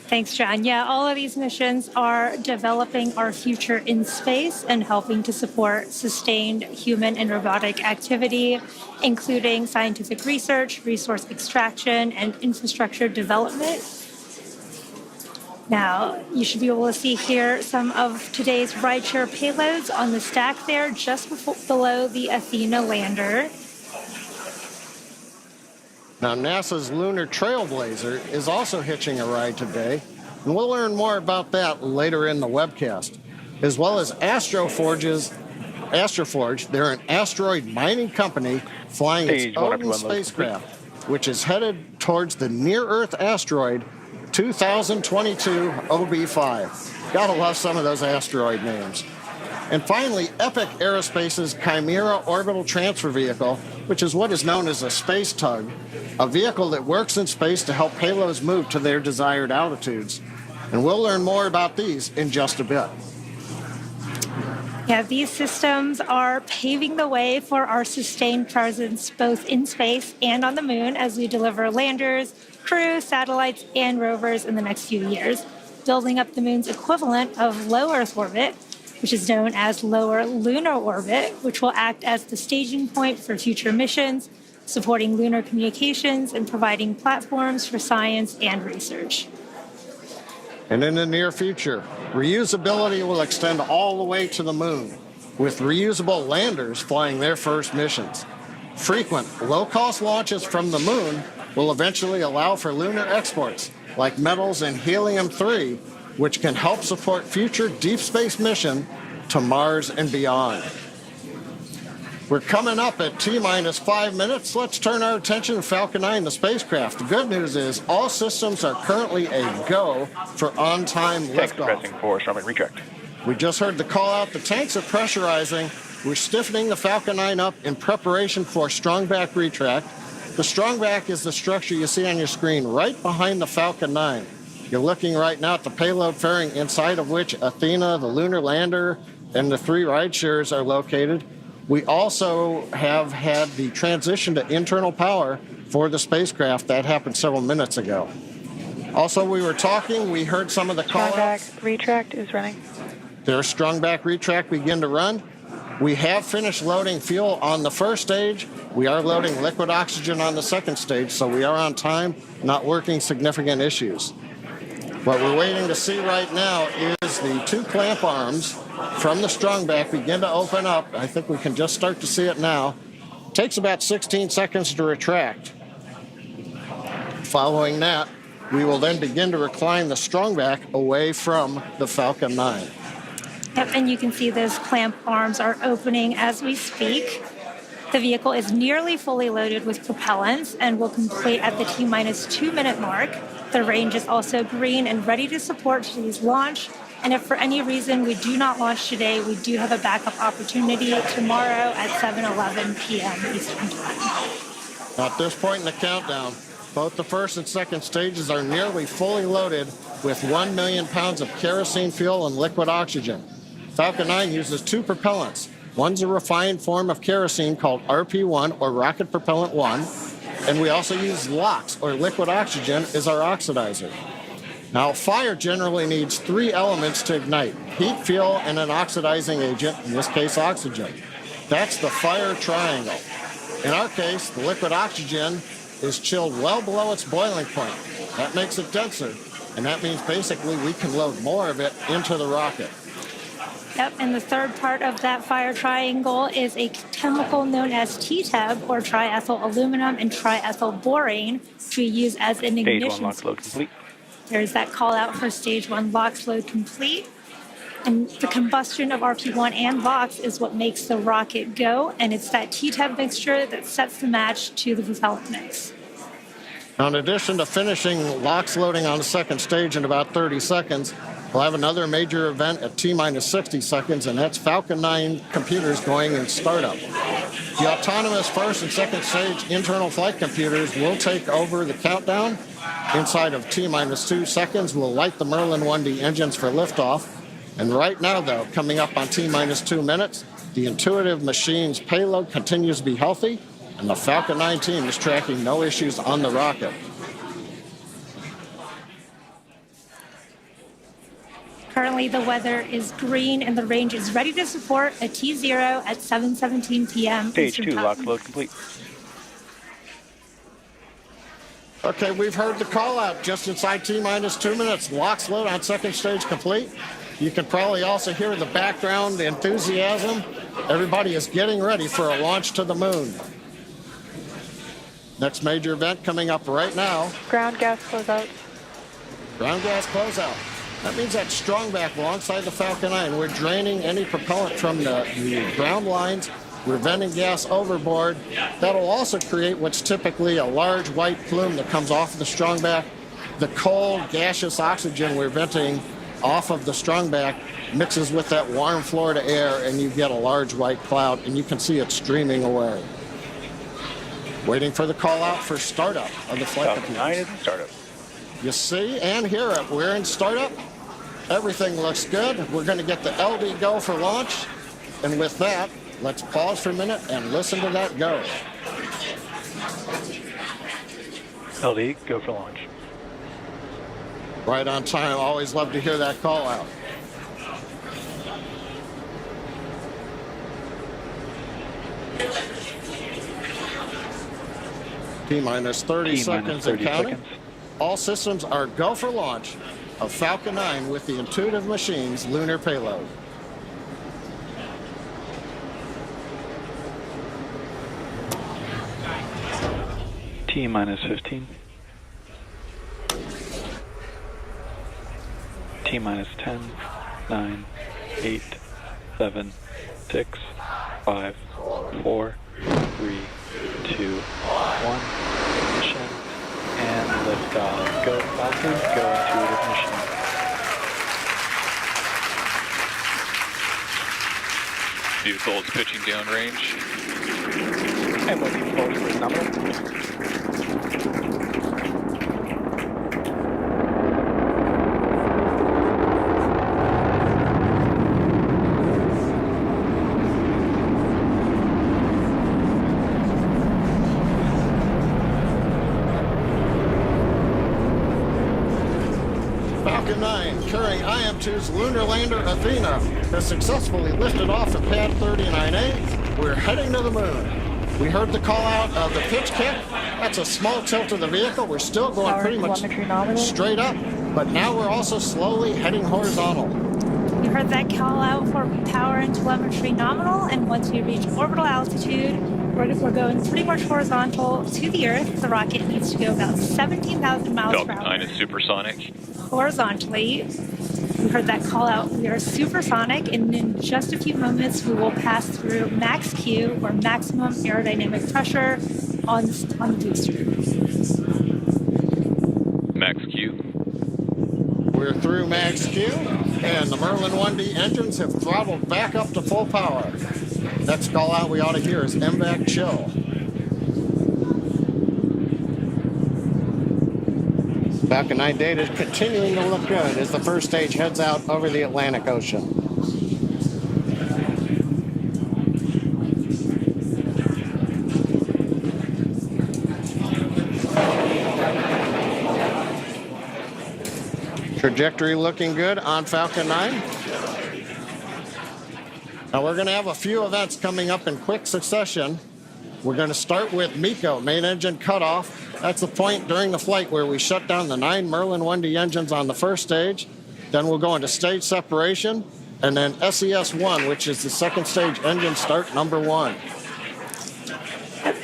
Thanks, John. Yeah, all of these missions are developing our future in space and helping to support sustained human and robotic activity, including scientific research, resource extraction, and infrastructure development. Now, you should be able to see here some of today's rideshare payloads on the stack there, just below the Athena lander. Now, NASA's Lunar Trailblazer is also hitching a ride today, and we'll learn more about that later in the webcast, as well as Astroforge. They're an asteroid mining company flying its Odin spacecraft, which is headed towards the near-Earth asteroid 2022 OB5. Gotta love some of those asteroid names. And finally, Epic Aerospace's Chimera Orbital Transfer Vehicle, which is what is known as a space tug, a vehicle that works in space to help payloads move to their desired altitudes. And we'll learn more about these in just a bit. Yeah, these systems are paving the way for our sustained presence both in space and on the moon as we deliver landers, crew, satellites, and rovers in the next few years, building up the moon's equivalent of low Earth orbit, which is known as lower lunar orbit, which will act as the staging point for future missions, supporting lunar communications and providing platforms for science and research. And in the near future, reusability will extend all the way to the moon, with reusable landers flying their first missions. Frequent, low-cost launches from the moon will eventually allow for lunar exports, like metals and helium-3, which can help support future deep space mission to Mars and beyond. We're coming up at T-minus 5 minutes. Let's turn our attention to Falcon 9, the spacecraft. The good news is all systems are currently a go for on-time liftoff. Tanks pressing for Starlink retract. We just heard the call out. The tanks are pressurizing. We're stiffening the Falcon 9 up in preparation for strongback retract. The strongback is the structure you see on your screen right behind the Falcon 9. You're looking right now at the payload fairing, inside of which Athena, the lunar lander, and the 3 rideshares are located. We also have had the transition to internal power for the spacecraft. That happened several minutes ago. Also, we heard some of the call-outs. Strongback retract is running. There's strongback retract begin to run. We have finished loading fuel on the first stage. We are loading liquid oxygen on the second stage, so we are on time, not working significant issues. What we're waiting to see right now is the 2 clamp arms from the strongback begin to open up. I think we can just start to see it now. It takes about 16 seconds to retract. Following that, we will then begin to recline the strongback away from the Falcon 9. Yep, and you can see those clamp arms are opening as we speak. The vehicle is nearly fully loaded with propellants and will complete at the T-minus 2 minute mark. The range is also green and ready to support today's launch. And if for any reason we do not launch today, we do have a backup opportunity tomorrow at 7:11 p.m. Eastern Time. At this point in the countdown, both the first and second stages are nearly fully loaded with 1 million pounds of kerosene fuel and liquid oxygen. Falcon 9 uses two propellants. One's a refined form of kerosene called RP-1, or Rocket Propellant 1, and we also use LOX, or liquid oxygen, as our oxidizer. Now, fire generally needs three elements to ignite: heat, fuel, and an oxidizing agent, in this case oxygen. That's the fire triangle. In our case, the liquid oxygen is chilled well below its boiling point. That makes it denser, and that means basically we can load more of it into the rocket. Yep, and the third part of that fire triangle is a chemical known as TTEB, or triethyl aluminum and triethyl borane, which we use as an ignition. Stage 1 LOX load complete. There's that call out for stage 1 LOX load complete. And the combustion of RP-1 and LOX is what makes the rocket go, and it's that TTEB mixture that sets the match to the propellant mix. Now, in addition to finishing LOX loading on the second stage in about 30 seconds, we'll have another major event at T-minus 60 seconds, and that's Falcon 9 computers going in startup. The autonomous first and second stage internal flight computers will take over the countdown. Inside of T-minus 2 seconds, we'll light the Merlin 1D engines for liftoff. And right now, though, coming up on T-minus 2 minutes, the Intuitive Machines payload continues to be healthy, and the Falcon 9 team is tracking no issues on the rocket. Currently, the weather is green, and the range is ready to support a T0 at 7:17 p.m. Stage 2 LOX load complete. Okay, we've heard the call out just inside T-minus 2 minutes. LOX load on second stage complete. You can probably also hear the background enthusiasm. Everybody is getting ready for a launch to the moon. Next major event coming up right now. Ground gas closeout. Ground gas closeout. That means that strongback alongside the Falcon 9. We're draining any propellant from the ground lines. We're venting gas overboard. That'll also create what's typically a large white plume that comes off of the strongback. The cold, gaseous oxygen we're venting off of the strongback mixes with that warm Florida air, and you get a large white cloud, and you can see it streaming away. Waiting for the call out for startup of the flight Falcon 9 is in startup. You see and hear it. We're in startup. Everything looks good. We're going to get the LD go for launch. And with that, let's pause for a minute and listen to that go. LD, go for launch. Right on time. Always love to hear that call out. T-minus 30 seconds and counting. All systems are go for launch of Falcon 9 with the Intuitive Machines lunar payload. T-minus 15. T-minus 10, 9, 8, 7, 6, 5, 4, 3, 2, 1. Ignition and liftoff. Go Falcon, go Intuitive Machine. Beautiful, it's pitching downrange. And we'll be forward with nominal. Falcon 9, carrying IM-2's lunar lander Athena, has successfully lifted off at pad 39A. We're heading to the moon. We heard the call out of the pitch kick. That's a small tilt of the vehicle. We're still going pretty much straight up, but now we're also slowly heading horizontal. You heard that call out for power and telemetry nominal, and once we reach orbital altitude, we're going pretty much horizontal to the Earth. The rocket needs to go about 17,000 miles per Falcon hour. 9 is supersonic. Horizontally. We heard that call out. We are supersonic, and in just a few moments, we will pass through max Q, or maximum aerodynamic pressure, on the booster. Max Q. We're through max Q, and the Merlin 1D engines have throttled back up to full power. Next call out we ought to hear is MVAC chill. Falcon 9 data is continuing to look good as the first stage heads out over the Atlantic Ocean. Trajectory looking good on Falcon 9. Now we're going to have a few events coming up in quick succession. We're going to start with MECO, main engine cutoff. That's the point during the flight where we shut down the 9 Merlin 1D engines on the first stage. Then we'll go into stage separation, and then SES-1, which is the second stage engine start number 1.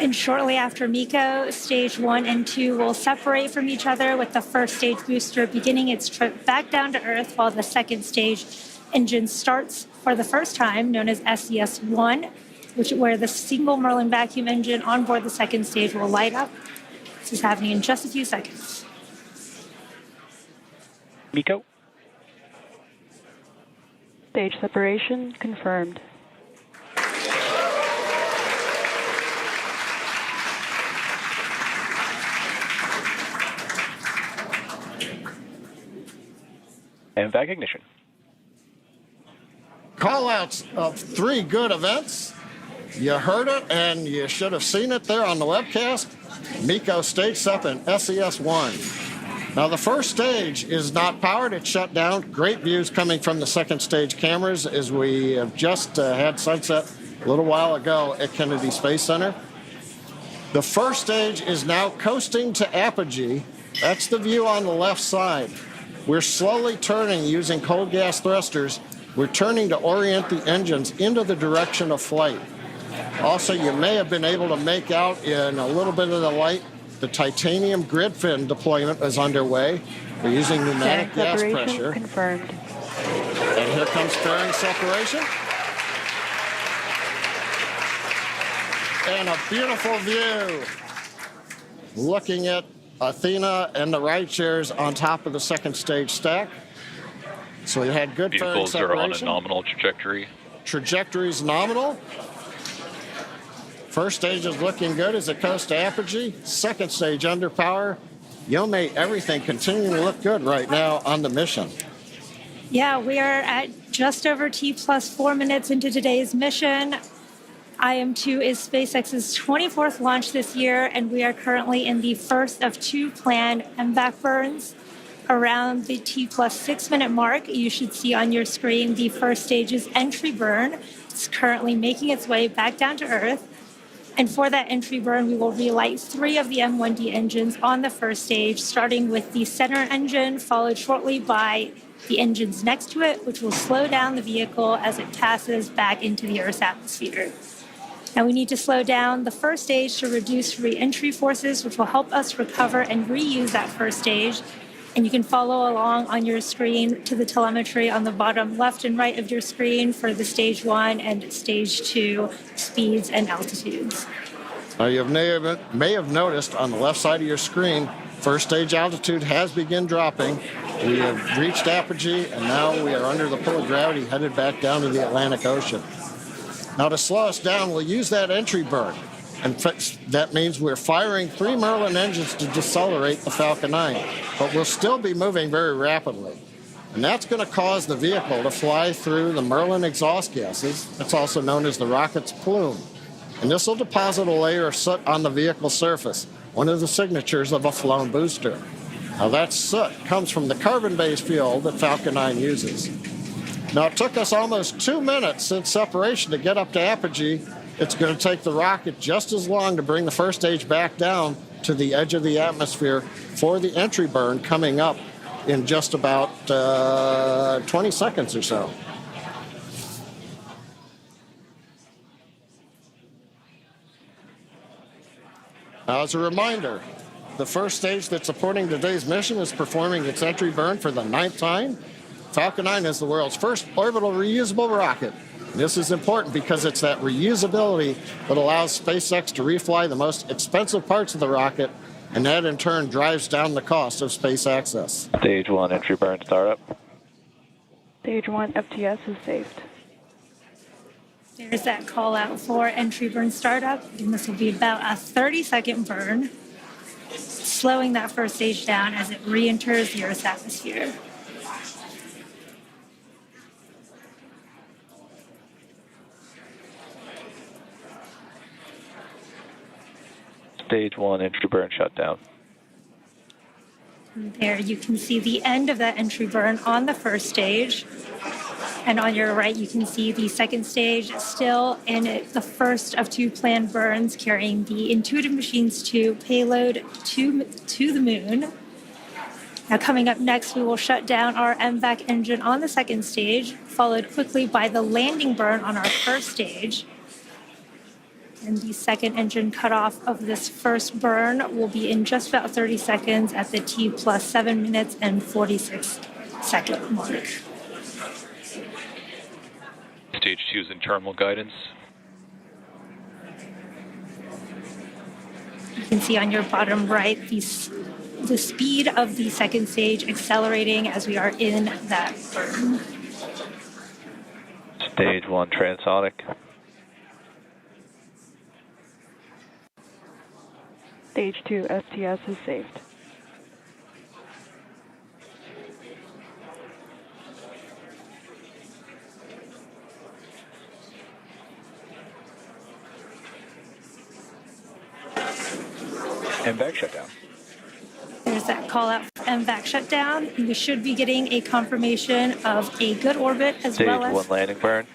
And shortly after MECO, stage 1 and 2 will separate from each other, with the first stage booster beginning its trip back down to Earth, while the second stage engine starts for the first time, known as SES-1, where the single Merlin vacuum engine on board the second stage will light up. This is happening in just a few seconds. MECO. Stage separation confirmed. And vac ignition. Call-outs of 3 good events. You heard it, and you should have seen it there on the webcast. MECO Stage 7, SES-1. Now, the first stage is not powered. It's shut down. Great views coming from the second stage cameras as we have just had sunset a little while ago at Kennedy Space Center. The first stage is now coasting to apogee. That's the view on the left side. We're slowly turning using cold gas thrusters. We're turning to orient the engines into the direction of flight. Also, you may have been able to make out in a little bit of the light, the titanium grid fin deployment is underway. We're using pneumatic gas pressure. Confirmed. And here comes fairing separation. And a beautiful view. Looking at Athena and the rideshares on top of the second stage stack. So we had good fairing Vehicles separation. are on a nominal trajectory. Trajectory's nominal. First stage is looking good as it coasts to apogee. Second stage under power. Yome, everything continuing to look good right now on the mission. Yeah, we are at just over T plus 4 minutes into today's mission. IM-2 is SpaceX's 24th launch this year, and we are currently in the first of 2 planned MVAC burns. Around the T plus 6 minute mark, you should see on your screen the first stage's entry burn. It's currently making its way back down to Earth. And for that entry burn, we will relight 3 of the M1D engines on the first stage, starting with the center engine, followed shortly by the engines next to it, which will slow down the vehicle as it passes back into the Earth's atmosphere. Now we need to slow down the first stage to reduce re-entry forces, which will help us recover and reuse that first stage. And you can follow along on your screen to the telemetry on the bottom left and right of your screen for the stage 1 and stage 2 speeds and altitudes. Now you may have noticed on the left side of your screen, first stage altitude has begun dropping. We have reached apogee, and now we are under the pull of gravity, headed back down to the Atlantic Ocean. Now to slow us down, we'll use that entry burn. And that means we're firing 3 Merlin engines to decelerate the Falcon 9, but we'll still be moving very rapidly. And that's going to cause the vehicle to fly through the Merlin exhaust gases. It's also known as the rocket's plume. And this will deposit a layer of soot on the vehicle surface, one of the signatures of a flown booster. Now that soot comes from the carbon-based fuel that Falcon 9 uses. Now it took us almost 2 minutes since separation to get up to apogee. It's going to take the rocket just as long to bring the first stage back down to the edge of the atmosphere for the entry burn coming up in just about 20 seconds or so. Now, as a reminder, the first stage that's supporting today's mission is performing its entry burn for the 9th time. Falcon 9 is the world's first orbital reusable rocket. This is important because it's that reusability that allows SpaceX to refly the most expensive parts of the rocket, and that in turn drives down the cost of space access. Stage 1 entry burn startup. Stage 1 FTS is saved. There's that call out for entry burn startup, and this will be about a 30-second burn. slowing that first stage down as it re-enters the Earth's atmosphere. Stage 1 entry burn shutdown. There you can see the end of that entry burn on the first stage. And on your right, you can see the second stage still in the first of 2 planned burns carrying the Intuitive Machines 2 payload to the moon. Now coming up next, we will shut down our MVAC engine on the second stage, followed quickly by the landing burn on our first stage. And the second engine cutoff of this first burn will be in just about 30 seconds at the T plus 7 minutes and 46 second mark. Stage 2 is in terminal guidance. You can see on your bottom right the speed of the second stage accelerating as we are in that burn. Stage 1 transonic. Stage 2 STS is saved. MVAC shutdown. There's that call out for MVAC shutdown. We should be getting a confirmation of a good orbit as Stage well as 1 landing burn.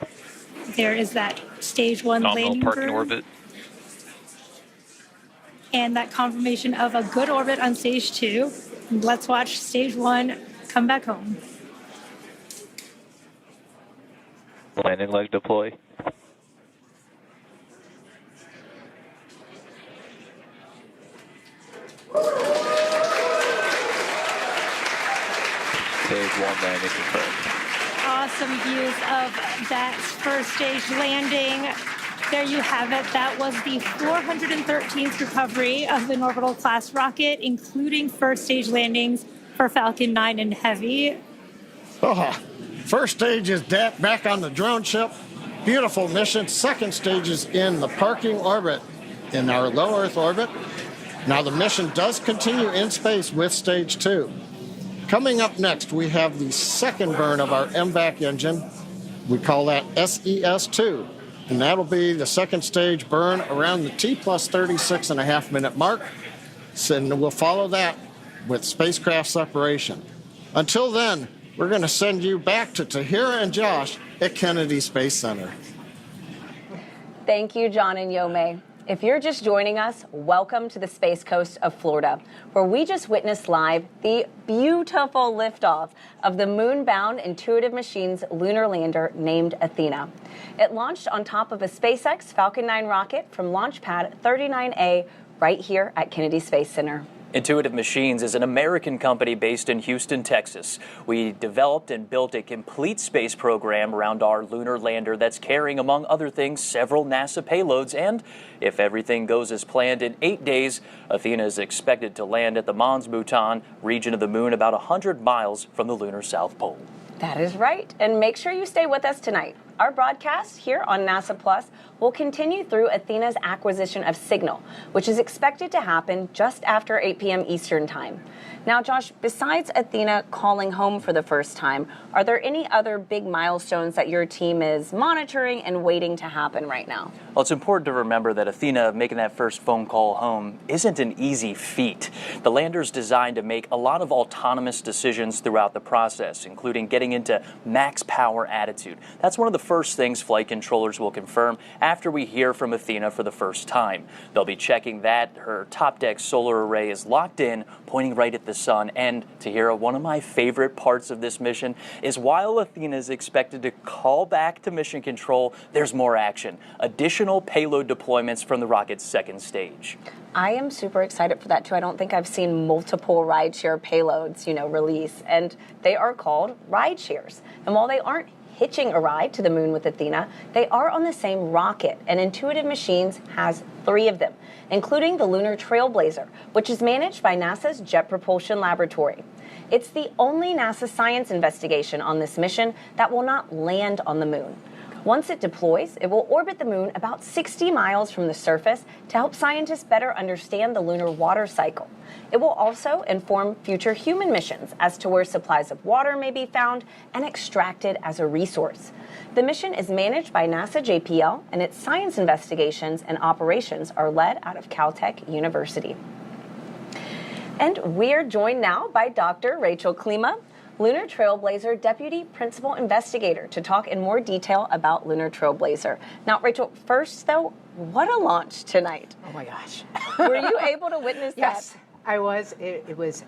there is that stage 1 Nominal landing parking burn. orbit. And that confirmation of a good orbit on stage 2. Let's watch stage 1 come back home. Landing leg deploy. Stage 1 landing confirmed. Awesome views of that first stage landing. There you have it. That was the 413th recovery of an orbital class rocket, including first stage landings for Falcon 9 and Heavy. Oh, first stage is back on the drone ship. Beautiful mission. Second stage is in the parking orbit in our low Earth orbit. Now the mission does continue in space with stage 2. Coming up next, we have the second burn of our MVAC engine. We call that SES2. And that'll be the second stage burn around the T plus 36.5 minute mark. And we'll follow that with spacecraft separation. Until then, we're going to send you back to Tahira and Josh at Kennedy Space Center. Thank you, John and Yome. If you're just joining us, welcome to the Space Coast of Florida, where we just witnessed live the beautiful liftoff of the moon-bound Intuitive Machines lunar lander named Athena. It launched on top of a SpaceX Falcon 9 rocket from Launch Pad 39A right here at Kennedy Space Center. Intuitive Machines is an American company based in Houston, Texas. We developed and built a complete space program around our lunar lander that's carrying, among other things, several NASA payloads. And if everything goes as planned, in 8 days, Athena is expected to land at the Mons Mouton region of the moon, about 100 miles from the lunar South Pole. That is right. And make sure you stay with us tonight. Our broadcast here on NASA Plus will continue through Athena's acquisition of signal, which is expected to happen just after 8 p.m. Eastern Time. Now, Josh, besides Athena calling home for the first time, are there any other big milestones that your team is monitoring and waiting to happen right now? Well, it's important to remember that Athena making that first phone call home isn't an easy feat. The lander's designed to make a lot of autonomous decisions throughout the process, including getting into max power attitude. That's one of the first things flight controllers will confirm after we hear from Athena for the first time. They'll be checking that her top deck solar array is locked in, pointing right at the sun. And Tahira, one of my favorite parts of this mission is while Athena is expected to call back to mission control, there's more action. Additional payload deployments from the rocket's second stage. I am super excited for that too. I don't think I've seen multiple rideshare payloads, release, and they are called rideshares. And while they aren't hitching a ride to the moon with Athena, they are on the same rocket, and Intuitive Machines has 3 of them, including the Lunar Trailblazer, which is managed by NASA's Jet Propulsion Laboratory. It's the only NASA science investigation on this mission that will not land on the moon. Once it deploys, it will orbit the moon about 60 miles from the surface to help scientists better understand the lunar water cycle. It will also inform future human missions as to where supplies of water may be found and extracted as a resource. The mission is managed by NASA JPL, and its science investigations and operations are led out of Caltech University. And we're joined now by Dr. Rachel Klima, Lunar Trailblazer Deputy Principal Investigator, to talk in more detail about Lunar Trailblazer. Now, Rachel, first though, what a launch tonight. Oh my gosh. Were you able to witness that? Yes, I was. It was,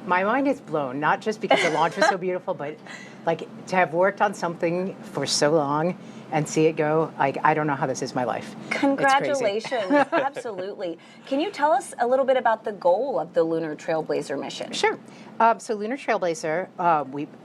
my mind is blown, not just because the launch was so beautiful, but like to have worked on something for so long and see it go, like, I don't know how this is my life. Congratulations. Absolutely. Can you tell us a little bit about the goal of the Lunar Trailblazer mission? Sure. So Lunar Trailblazer,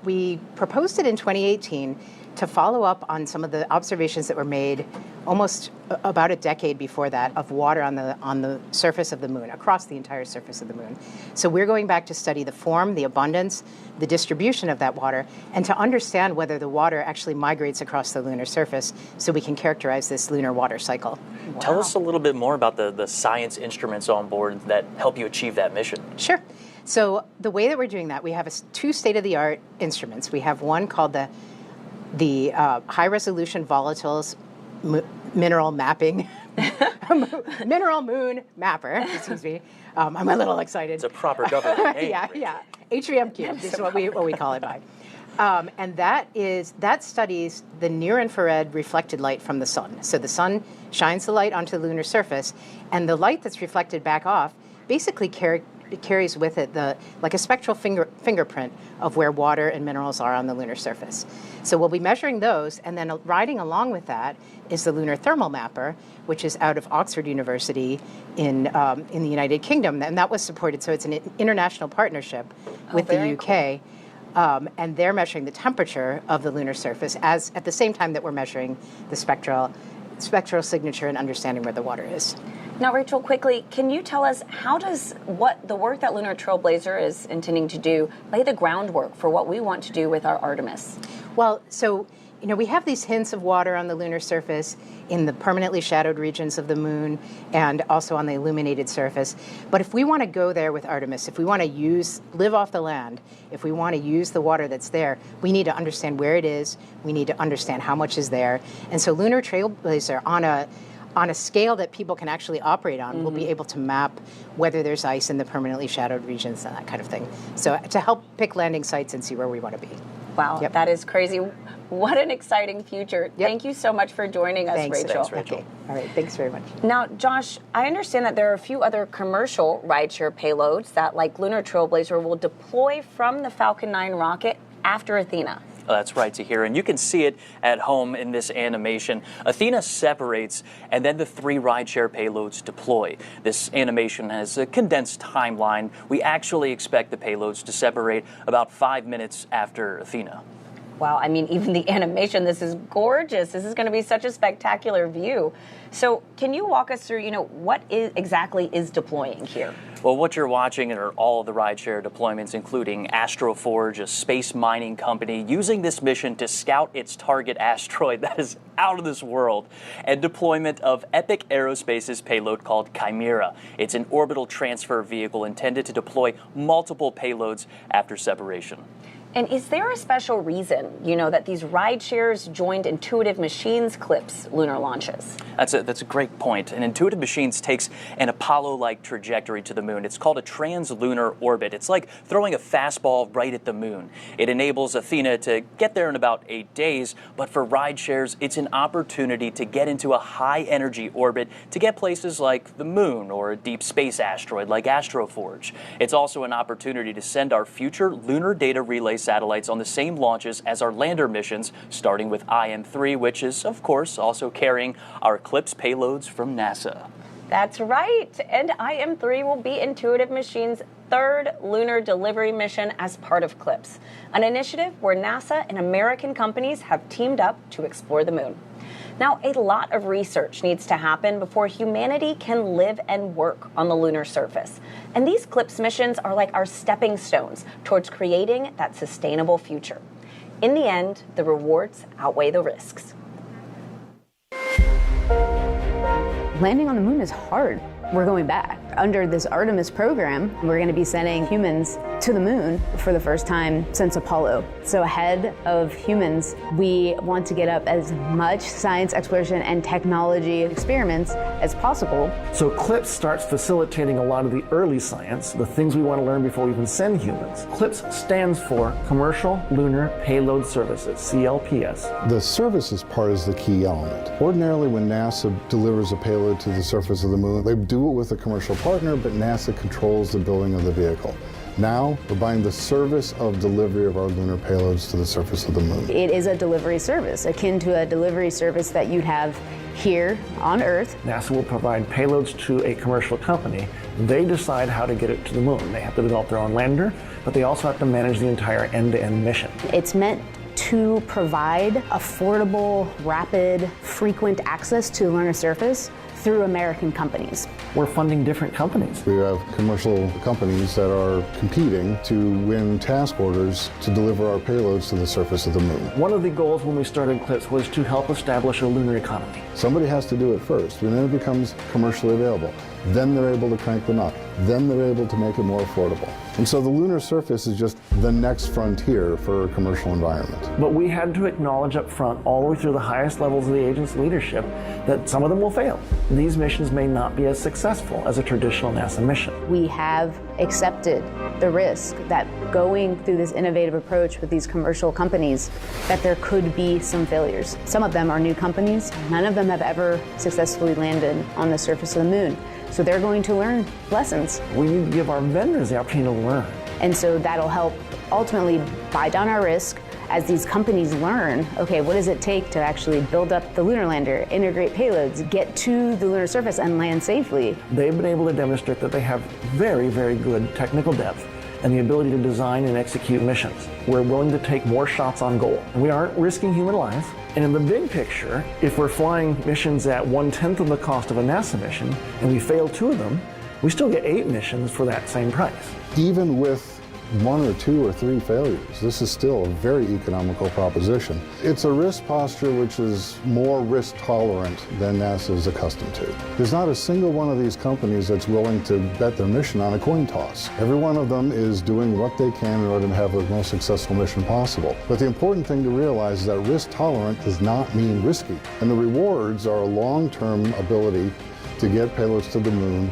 we proposed it in 2018 to follow up on some of the observations that were made almost about a decade before that of water on the surface of the moon, across the entire surface of the moon. So we're going back to study the form, the abundance, the distribution of that water, and to understand whether the water actually migrates across the lunar surface so we can characterize this lunar water cycle. Wow. Tell us a little bit more about the science instruments on board that help you achieve that mission. Sure. So the way that we're doing that, we have two state-of-the-art instruments. We have one called the high-resolution volatiles mineral mapping, mineral moon mapper, excuse me. I'm a little excited. It's a proper government name. Yeah. HVMQ is what we call it by. And that studies the near-infrared reflected light from the sun. So the sun shines the light onto the lunar surface, and the light that's reflected back off basically carries with it like a spectral fingerprint of where water and minerals are on the lunar surface. So we'll be measuring those, and then riding along with that is the Lunar Thermal Mapper, which is out of Oxford University in the United Kingdom, and that was supported. So it's an international partnership with the UK. Cool. And they're measuring the temperature of the lunar surface at the same time that we're measuring the spectral signature and understanding where the water is. Now, Rachel, quickly, can you tell us how does what the work that Lunar Trailblazer is intending to do lay the groundwork for what we want to do with our Artemis? Well, so, we have these hints of water on the lunar surface in the permanently shadowed regions of the moon and also on the illuminated surface. But if we want to go there with Artemis, if we want to live off the land, if we want to use the water that's there, we need to understand where it is. We need to understand how much is there. And so Lunar Trailblazer, on a scale that people can actually operate on, we'll be able to map whether there's ice in the permanently shadowed regions and that kind of thing. So to help pick landing sites and see where we want to be. Wow, that is crazy. What an exciting future. Thank you so much for joining us, Rachel. Thanks, Rachel. Okay. All right, thanks very much. Now, Josh, I understand that there are a few other commercial rideshare payloads that, like Lunar Trailblazer, will deploy from the Falcon 9 rocket after Athena. Oh, that's right, Tahir, and you can see it at home in this animation. Athena separates, and then the 3 rideshare payloads deploy. This animation has a condensed timeline. We actually expect the payloads to separate about 5 minutes after Athena. Wow, I mean, even the animation, this is gorgeous. This is going to be such a spectacular view. So can you walk us through, what exactly is deploying here? Well, what you're watching are all of the rideshare deployments, including Astroforge, a space mining company, using this mission to scout its target asteroid that is out of this world, and deployment of Epic Aerospace's payload called Chimera. It's an orbital transfer vehicle intended to deploy multiple payloads after separation. And is there a special reason, that these ride shares joined Intuitive Machines CLIPS lunar launches? That's a great point. And Intuitive Machines takes an Apollo-like trajectory to the moon. It's called a translunar orbit. It's like throwing a fastball right at the moon. It enables Athena to get there in about 8 days, but for ride shares, it's an opportunity to get into a high-energy orbit to get places like the moon or a deep space asteroid like Astroforge. It's also an opportunity to send our future lunar data relay satellites on the same launches as our lander missions, starting with IM-3, which is, of course, also carrying our CLIPS payloads from NASA. That's right. And IM-3 will be Intuitive Machines' 3rd lunar delivery mission as part of CLIPS, an initiative where NASA and American companies have teamed up to explore the moon. Now, a lot of research needs to happen before humanity can live and work on the lunar surface. And these CLIPS missions are like our stepping stones towards creating that sustainable future. In the end, the rewards outweigh the risks. Landing on the moon is hard. We're going back. Under this Artemis program, we're going to be sending humans to the moon for the first time since Apollo. So ahead of humans, we want to get up as much science exploration and technology experiments as possible. So CLIPS starts facilitating a lot of the early science, the things we want to learn before we even send humans. CLIPS stands for Commercial Lunar Payload Services, CLPS. The services part is the key element. Ordinarily, when NASA delivers a payload to the surface of the moon, they do it with a commercial partner, but NASA controls the building of the vehicle. Now, we're buying the service of delivery of our lunar payloads to the surface of the moon. It is a delivery service, akin to a delivery service that you'd have here on Earth. NASA will provide payloads to a commercial company. They decide how to get it to the moon. They have to develop their own lander, but they also have to manage the entire end-to-end mission. It's meant to provide affordable, rapid, frequent access to the lunar surface through American companies. We're funding different companies. We have commercial companies that are competing to win task orders to deliver our payloads to the surface of the moon. One of the goals when we started CLIPS was to help establish a lunar economy. Somebody has to do it first, and then it becomes commercially available. Then they're able to crank them up. Then they're able to make it more affordable. And so the lunar surface is just the next frontier for a commercial environment. But we had to acknowledge up front, all the way through the highest levels of the agency's leadership, that some of them will fail. These missions may not be as successful as a traditional NASA mission. We have accepted the risk that going through this innovative approach with these commercial companies, that there could be some failures. Some of them are new companies. None of them have ever successfully landed on the surface of the moon. So they're going to learn lessons. We need to give our vendors the opportunity to learn. And so that'll help ultimately buy down our risk as these companies learn, okay, what does it take to actually build up the lunar lander, integrate payloads, get to the lunar surface and land safely? They've been able to demonstrate that they have very, very good technical depth and the ability to design and execute missions. We're willing to take more shots on goal. We aren't risking human lives. And in the big picture, if we're flying missions at 1/10 of the cost of a NASA mission and we fail 2 of them, we still get 8 missions for that same price. Even with 1 or 2 or 3 failures, this is still a very economical proposition. It's a risk posture which is more risk tolerant than NASA is accustomed to. There's not a single one of these companies that's willing to bet their mission on a coin toss. Every one of them is doing what they can in order to have the most successful mission possible. But the important thing to realize is that risk tolerant does not mean risky. And the rewards are a long-term ability to get payloads to the moon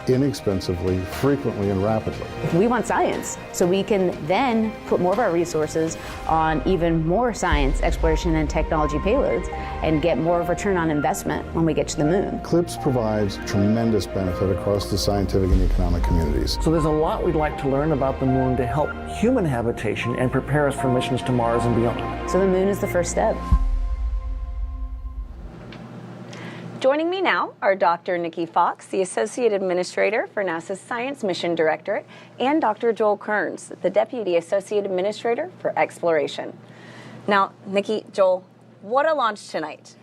inexpensively, frequently, and rapidly. We want science, so we can then put more of our resources on even more science, exploration, and technology payloads and get more of a return on investment when we get to the moon. CLIPS provides tremendous benefit across the scientific and economic communities. So there's a lot we'd like to learn about the moon to help human habitation and prepare us for missions to Mars and beyond. So the moon is the first step. Joining me now are Dr. Nikki Fox, the Associate Administrator for NASA's Science Mission Directorate, and Dr. Joel Kearns, the Deputy Associate Administrator for Exploration. Now, Nikki, Joel, what a launch tonight.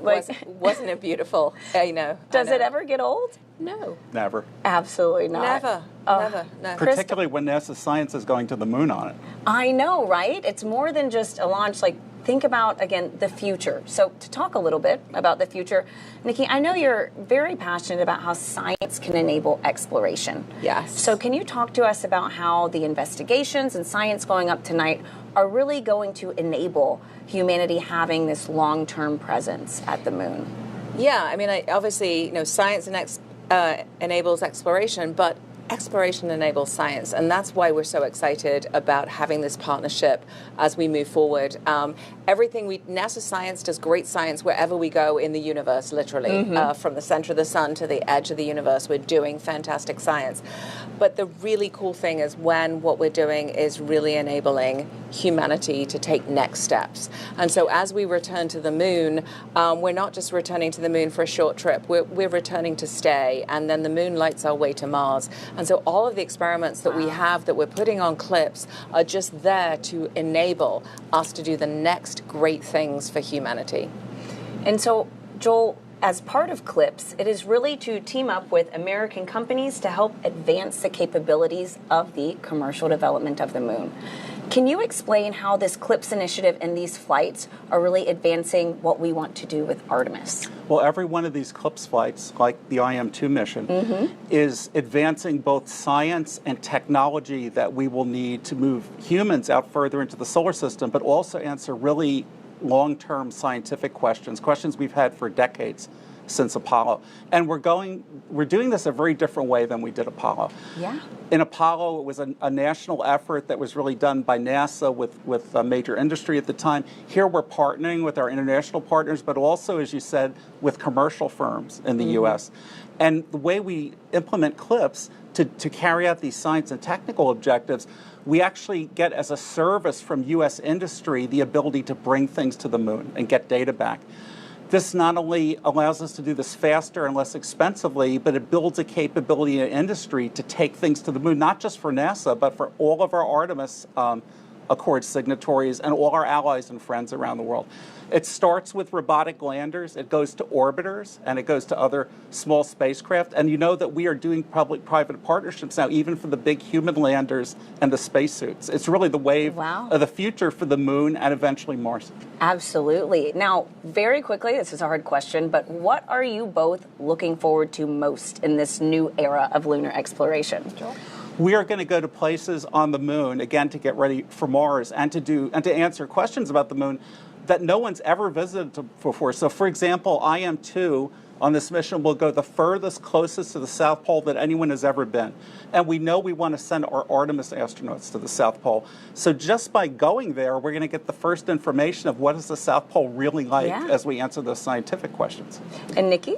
Wasn't it beautiful? Does it ever get old? No. Never. Absolutely not. Never. Never. No. Particularly when NASA science is going to the moon on it. I know, right? It's more than just a launch. Think about, again, the future. So to talk a little bit about the future, Nikki, I know you're very passionate about how science can enable exploration. Yes. So can you talk to us about how the investigations and science going up tonight are really going to enable humanity having this long-term presence at the moon? Yeah, obviously, science enables exploration, but exploration enables science, and that's why we're so excited about having this partnership as we move forward. NASA science does great science wherever we go in the universe, literally. From the center of the sun to the edge of the universe, we're doing fantastic science. But the really cool thing is when what we're doing is really enabling humanity to take next steps. And so as we return to the moon, we're not just returning to the moon for a short trip, we're returning to stay, and then the moon lights our way to Mars. And so all of the experiments that we have that we're putting on CLIPS are just there to enable us to do the next great things for humanity. And so, Joel, as part of CLIPS, it is really to team up with American companies to help advance the capabilities of the commercial development of the moon. Can you explain how this CLIPS initiative and these flights are really advancing what we want to do with Artemis? Well, every one of these CLIPS flights, like the IM-2 mission, is advancing both science and technology that we will need to move humans out further into the solar system, but also answer really long-term scientific questions we've had for decades since Apollo. And we're doing this a very different way than we did Apollo. Yeah. In Apollo, it was a national effort that was really done by NASA with major industry at the time. Here we're partnering with our international partners, but also, as you said, with commercial firms in the U.S. And the way we implement CLIPS to carry out these science and technical objectives, we actually get as a service from U.S. industry the ability to bring things to the moon and get data back. This not only allows us to do this faster and less expensively, but it builds a capability in industry to take things to the moon, not just for NASA, but for all of our Artemis Accord signatories and all our allies and friends around the world. It starts with robotic landers, it goes to orbiters, and it goes to other small spacecraft. And you know that we are doing public-private partnerships now, even for the big human landers and the spacesuits. It's really the wave of the future for the moon and eventually Mars. Absolutely. Now, very quickly, this is a hard question, but what are you both looking forward to most in this new era of lunar exploration? We are going to go to places on the moon, again, to get ready for Mars and to answer questions about the moon that no one's ever visited before. So, for example, IM-2 on this mission will go the furthest, closest to the South Pole that anyone has ever been. And we know we want to send our Artemis astronauts to the South Pole. So just by going there, we're going to get the first information of what is the South Pole really like as we answer those scientific questions. And Nikki?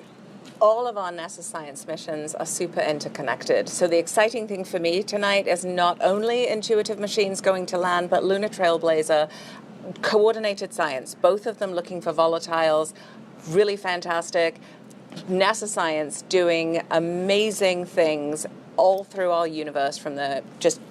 All of our NASA science missions are super interconnected. So the exciting thing for me tonight is not only Intuitive Machines going to land, but Lunar Trailblazer, coordinated science, both of them looking for volatiles, really fantastic. NASA science doing amazing things all through our universe from the just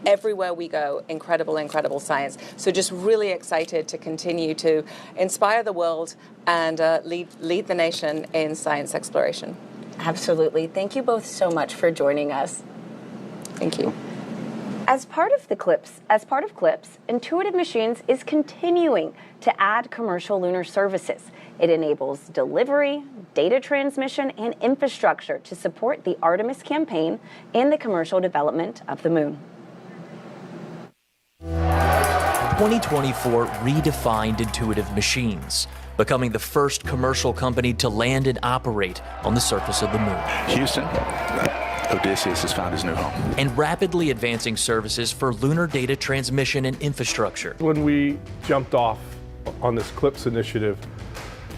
everywhere we go, incredible, incredible science. So just really excited to continue to inspire the world and lead the nation in science exploration. Absolutely. Thank you both so much for joining us. Thank you. As part of CLIPS, Intuitive Machines is continuing to add commercial lunar services. It enables delivery, data transmission, and infrastructure to support the Artemis campaign and the commercial development of the moon. 2024 redefined Intuitive Machines, becoming the first commercial company to land and operate on the surface of the moon. Houston, Odysseus has found his new home. And rapidly advancing services for lunar data transmission and infrastructure. When we jumped off on this CLIPS initiative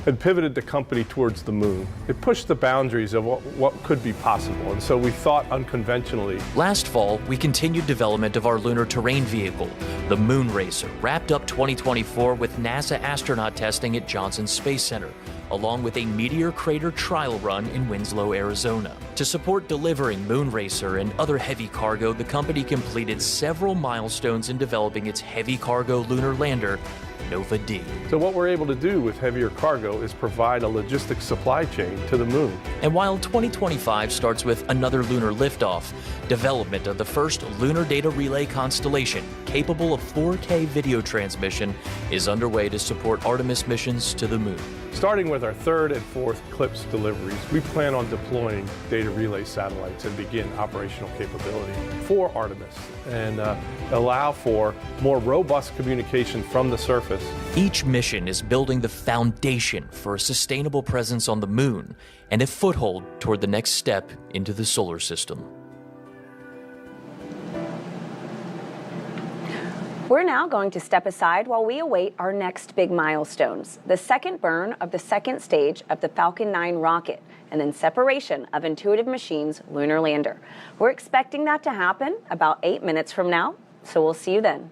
and pivoted the company towards the moon, it pushed the boundaries of what could be possible. And so we thought unconventionally. Last fall, we continued development of our lunar terrain vehicle, the Moon Racer, wrapped up 2024 with NASA astronaut testing at Johnson Space Center, along with a meteor crater trial run in Winslow, Arizona. To support delivering Moon Racer and other heavy cargo, the company completed several milestones in developing its heavy cargo lunar lander, Nova D. So what we're able to do with heavier cargo is provide a logistics supply chain to the moon. And while 2025 starts with another lunar liftoff, development of the first lunar data relay constellation capable of 4K video transmission is underway to support Artemis missions to the moon. Starting with our third and fourth CLIPS deliveries, we plan on deploying data relay satellites and begin operational capability for Artemis and allow for more robust communication from the surface. Each mission is building the foundation for a sustainable presence on the moon and a foothold toward the next step into the solar system. We're now going to step aside while we await our next big milestones, the second burn of the second stage of the Falcon 9 rocket, and then separation of Intuitive Machines' lunar lander. We're expecting that to happen about 8 minutes from now, so we'll see you then.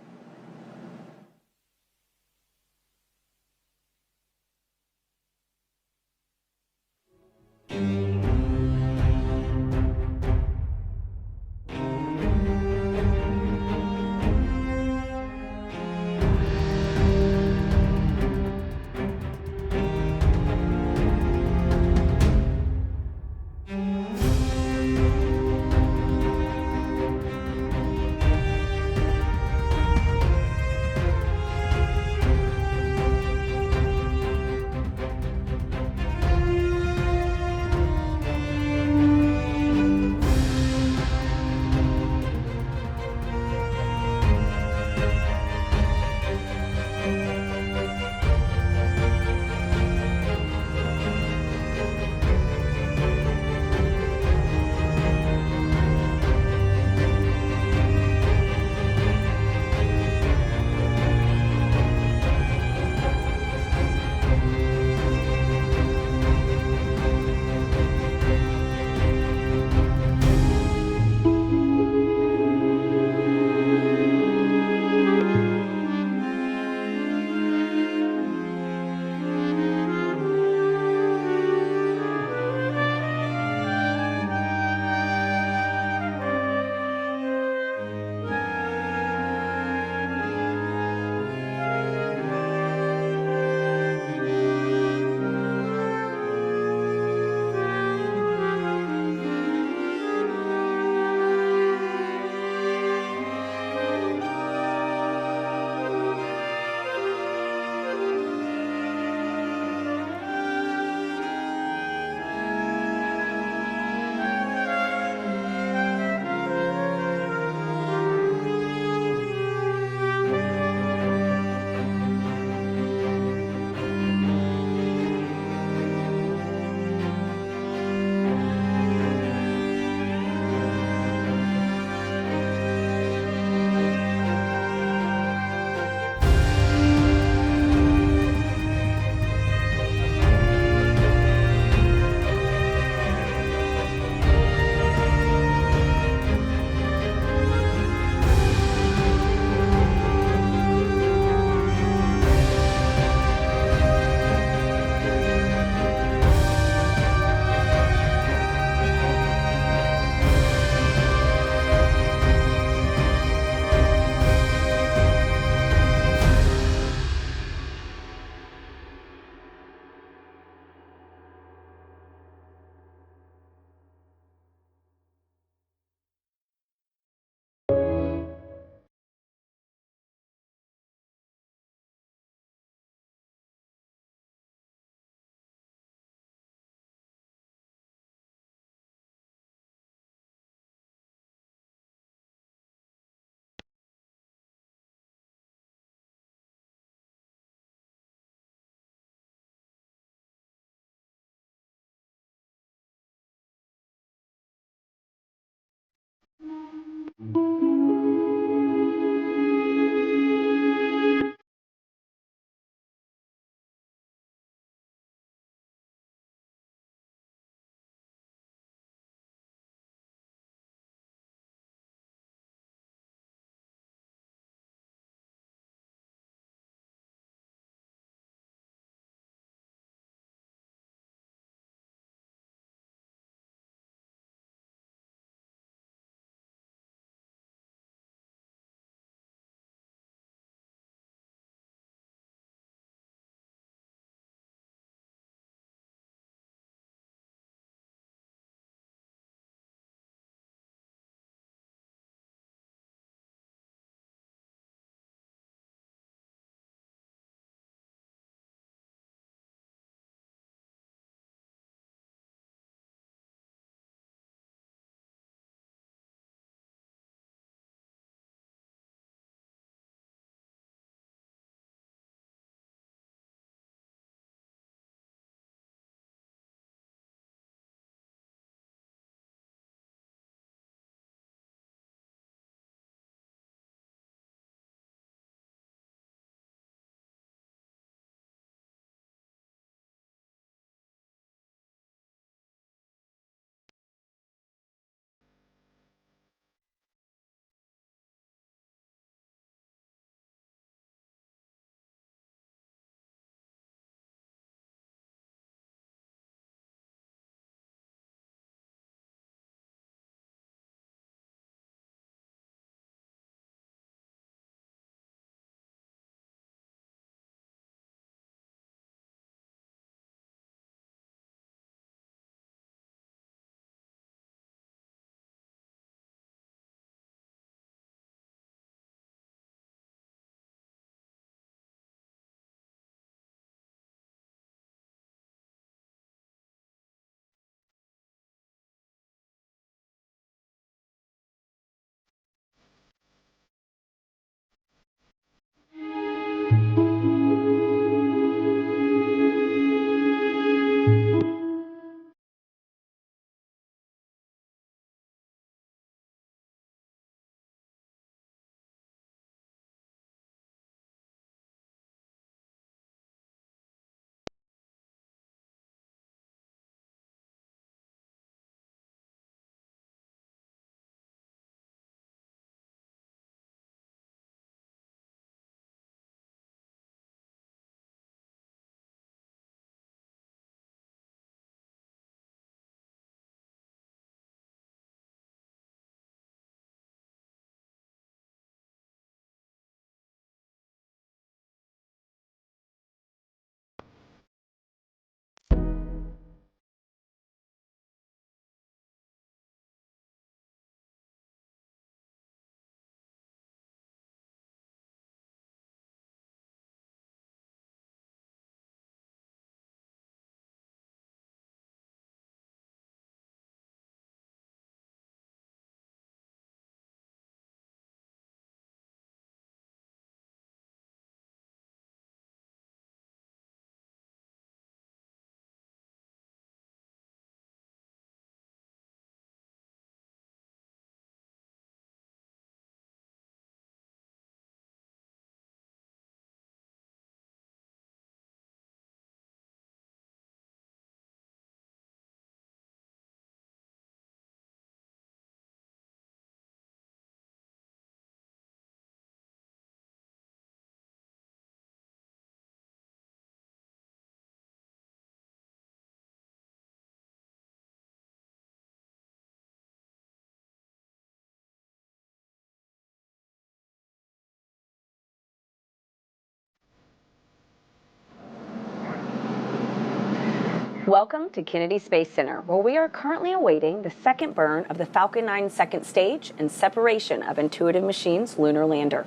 Welcome to Kennedy Space Center, where we are currently awaiting the second burn of the Falcon 9 second stage and separation of Intuitive Machines' lunar lander.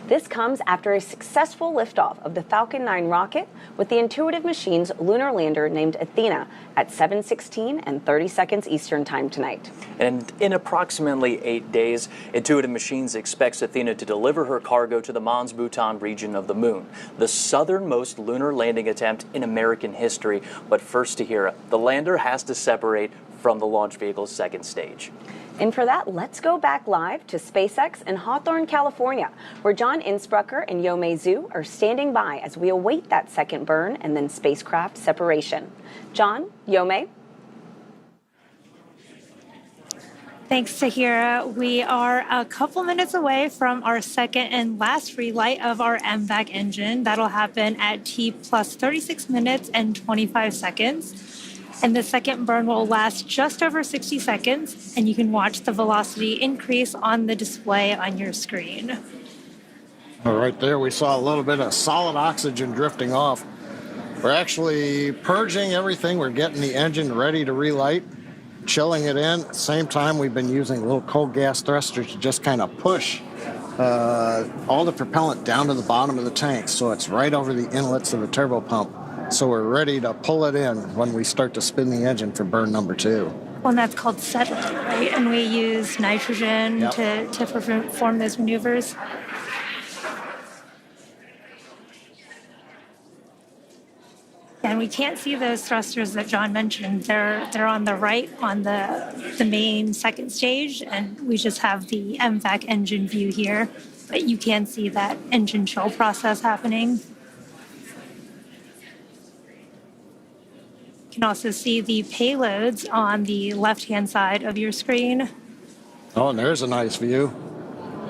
This comes after a successful liftoff of the Falcon 9 rocket with the Intuitive Machines' lunar lander named Athena at 7:16 and 30 seconds Eastern Time tonight. And in approximately 8 days, Intuitive Machines expects Athena to deliver her cargo to the Mons Mouton region of the Moon, the southernmost lunar landing attempt in American history. But first to hear, the lander has to separate from the launch vehicle's second stage. And for that, let's go back live to SpaceX in Hawthorne, California, where John Innsbrucker and Yomei Zhu are standing by as we await that second burn and then spacecraft separation. John, Yomei? Thanks, Tahira. We are a couple minutes away from our second and last relight of our MVAC engine. That'll happen at T plus 36 minutes and 25 seconds. And the second burn will last just over 60 seconds, and you can watch the velocity increase on the display on your screen. Right there, we saw a little bit of solid oxygen drifting off. We're actually purging everything. We're getting the engine ready to relight, chilling it in. At the same time, we've been using little cold gas thrusters to just kind of push all the propellant down to the bottom of the tank, so it's right over the inlets of the turbo pump. So we're ready to pull it in when we start to spin the engine for burn number 2. Well, and that's called settling, right? And we use nitrogen to perform those maneuvers. And we can't see those thrusters that John mentioned. They're on the right on the main second stage, and we just have the MVAC engine view here. But you can see that engine chill process happening. You can also see the payloads on the left-hand side of your screen. Oh, and there's a nice view.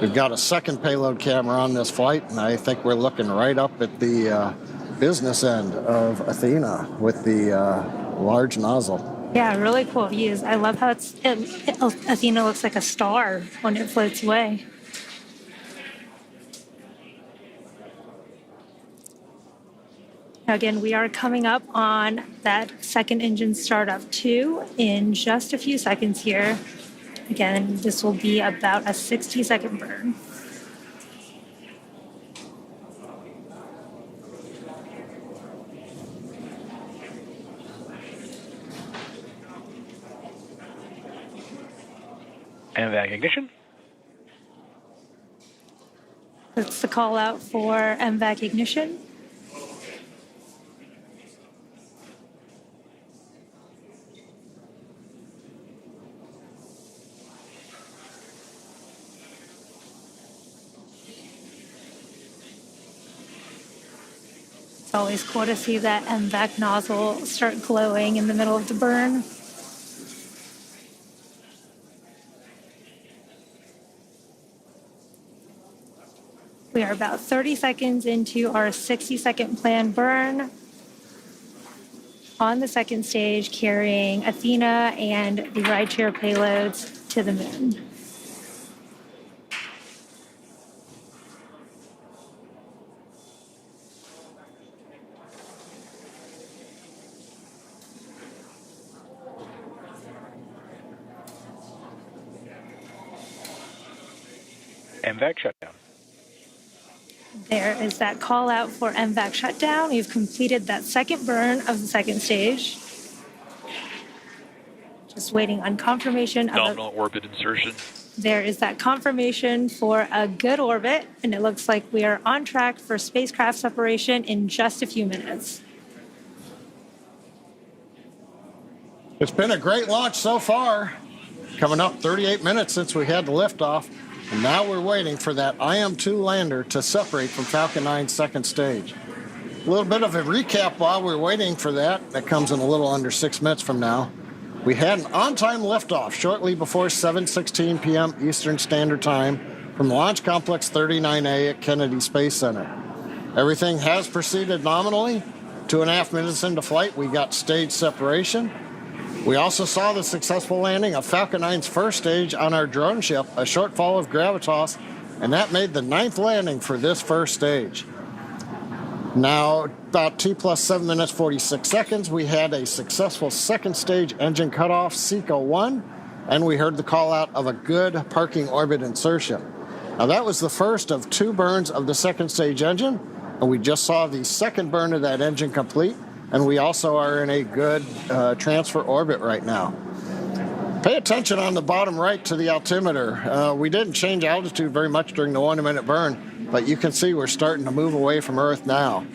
We've got a second payload camera on this flight, and I think we're looking right up at the business end of Athena with the large nozzle. Yeah, really cool views. I love how Athena looks like a star when it floats away. Again, we are coming up on that second engine startup 2 in just a few seconds here. Again, this will be about a 60-second burn. MVAC ignition. That's the call out for MVAC ignition. It's always cool to see that MVAC nozzle start glowing in the middle of the burn. We are about 30 seconds into our 60-second planned burn on the second stage, carrying Athena and the rideshare payloads to the moon. MVAC shutdown. There is that call out for MVAC shutdown. We've completed that second burn of the second stage. Just waiting on confirmation. Nominal orbit insertion. There is that confirmation for a good orbit, and it looks like we are on track for spacecraft separation in just a few minutes. It's been a great launch so far. Coming up 38 minutes since we had the liftoff. And now we're waiting for that IM-2 lander to separate from Falcon 9's second stage. A little bit of a recap while we're waiting for that. That comes in a little under 6 minutes from now. We had an on-time liftoff shortly before 7:16 p.m. Eastern Standard Time from Launch Complex 39A at Kennedy Space Center. Everything has proceeded nominally. 2.5 minutes into flight, we got stage separation. We also saw the successful landing of Falcon 9's first stage on our drone ship, a short fall of gravitas, and that made the 9th landing for this first stage. Now, about T plus 7 minutes 46 seconds, we had a successful second stage engine cutoff, SECA 1, and we heard the call out of a good parking orbit insertion. Now, that was the first of 2 burns of the second stage engine, and we just saw the second burn of that engine complete, and we also are in a good transfer orbit right now. Pay attention on the bottom right to the altimeter. We didn't change altitude very much during the 1-minute burn, but you can see we're starting to move away from Earth now.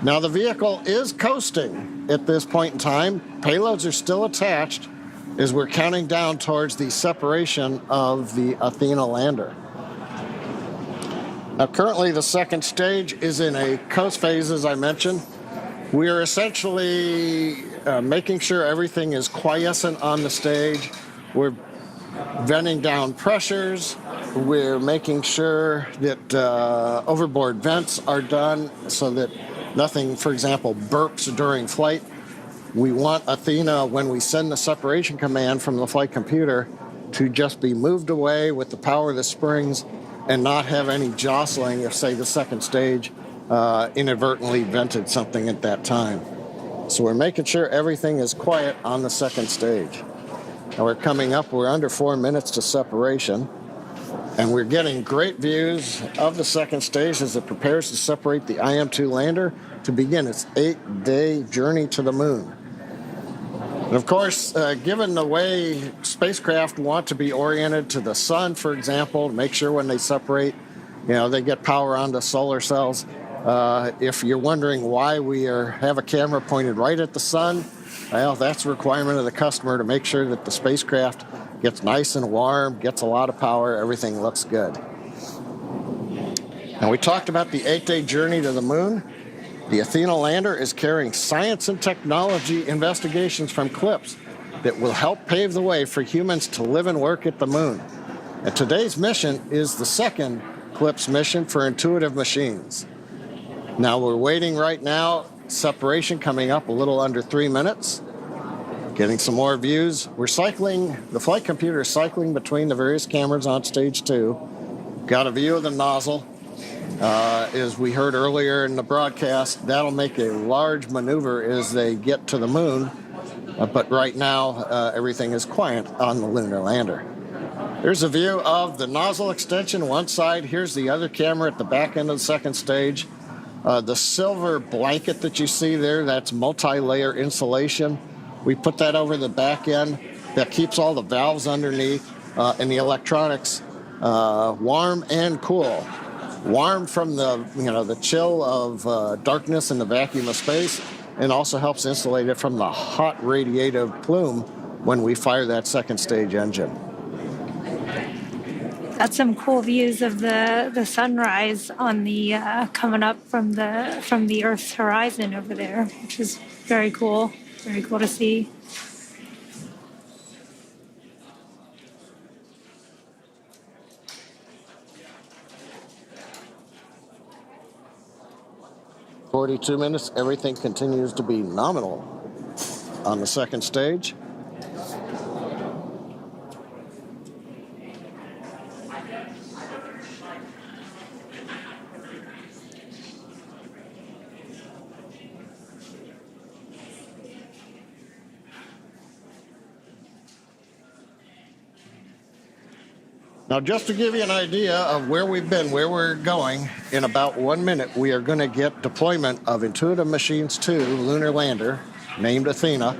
Now, the vehicle is coasting at this point in time. Payloads are still attached as we're counting down towards the separation of the Athena lander. Now, currently, the second stage is in a coast phase, as I mentioned. We are essentially making sure everything is quiescent on the stage. We're venting down pressures. We're making sure that overboard vents are done so that nothing, for example, burps during flight. We want Athena, when we send the separation command from the flight computer, to just be moved away with the power of the springs and not have any jostling if, say, the second stage inadvertently vented something at that time. So we're making sure everything is quiet on the second stage. Now we're coming up, we're under 4 minutes to separation, and we're getting great views of the second stage as it prepares to separate the IM-2 lander to begin its 8-day journey to the moon. And of course, given the way spacecraft want to be oriented to the sun, for example, to make sure when they separate, they get power onto solar cells. If you're wondering why we have a camera pointed right at the sun, well, that's a requirement of the customer to make sure that the spacecraft gets nice and warm, gets a lot of power, everything looks good. Now, we talked about the 8-day journey to the moon. The Athena lander is carrying science and technology investigations from CLIPS that will help pave the way for humans to live and work at the moon. And today's mission is the second CLIPS mission for Intuitive Machines. Now we're waiting right now, separation coming up a little under 3 minutes, getting some more views. We're cycling, the flight computer is cycling between the various cameras on stage 2. Got a view of the nozzle. As we heard earlier in the broadcast, that'll make a large maneuver as they get to the moon. But right now, everything is quiet on the lunar lander. There's a view of the nozzle extension one side. Here's the other camera at the back end of the second stage. The silver blanket that you see there, that's multi-layer insulation. We put that over the back end. That keeps all the valves underneath and the electronics warm and cool. Warm from the chill of darkness and the vacuum of space, and also helps insulate it from the hot radiative plume when we fire that second stage engine. Got some cool views of the sunrise on the coming up from the Earth's horizon over there, which is very cool to see. For 42 minutes, everything continues to be nominal on the second stage. Now, just to give you an idea of where we've been, where we're going, in about 1 minute, we are going to get deployment of Intuitive Machines 2 lunar lander, named Athena.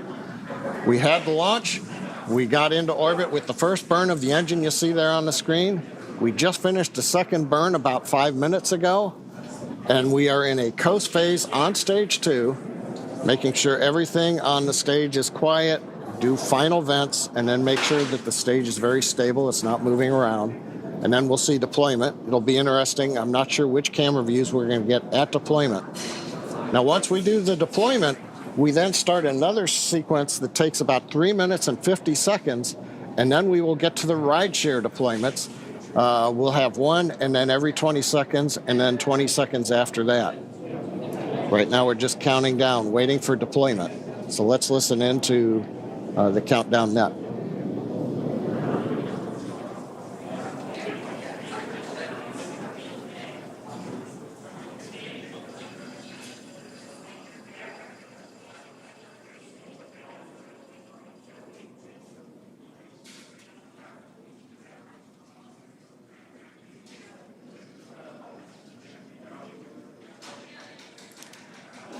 We had the launch. We got into orbit with the first burn of the engine you see there on the screen. We just finished the second burn about 5 minutes ago, and we are in a coast phase on stage 2, making sure everything on the stage is quiet, do final vents, and then make sure that the stage is very stable, it's not moving around, and then we'll see deployment. It'll be interesting. I'm not sure which camera views we're going to get at deployment. Now, once we do the deployment, we then start another sequence that takes about 3 minutes and 50 seconds, and then we will get to the rideshare deployments. We'll have one, and then every 20 seconds, and then 20 seconds after that. Right now, we're just counting down, waiting for deployment. So let's listen into the countdown net.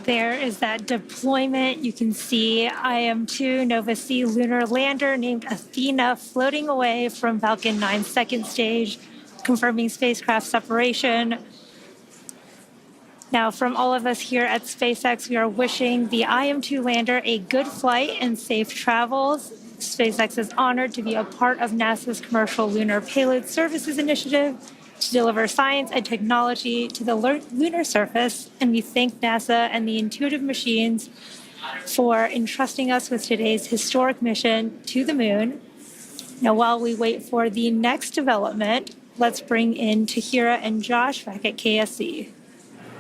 there is that deployment. You can see IM-2 Nova C lunar lander named Athena floating away from Falcon 9's second stage, confirming spacecraft separation. Now, from all of us here at SpaceX, we are wishing the IM-2 lander a good flight and safe travels. SpaceX is honored to be a part of NASA's Commercial Lunar Payload Services Initiative to deliver science and technology to the lunar surface, and we thank NASA and the Intuitive Machines for entrusting us with today's historic mission to the moon. Now, while we wait for the next development, let's bring in Tahira and Josh back at KSC.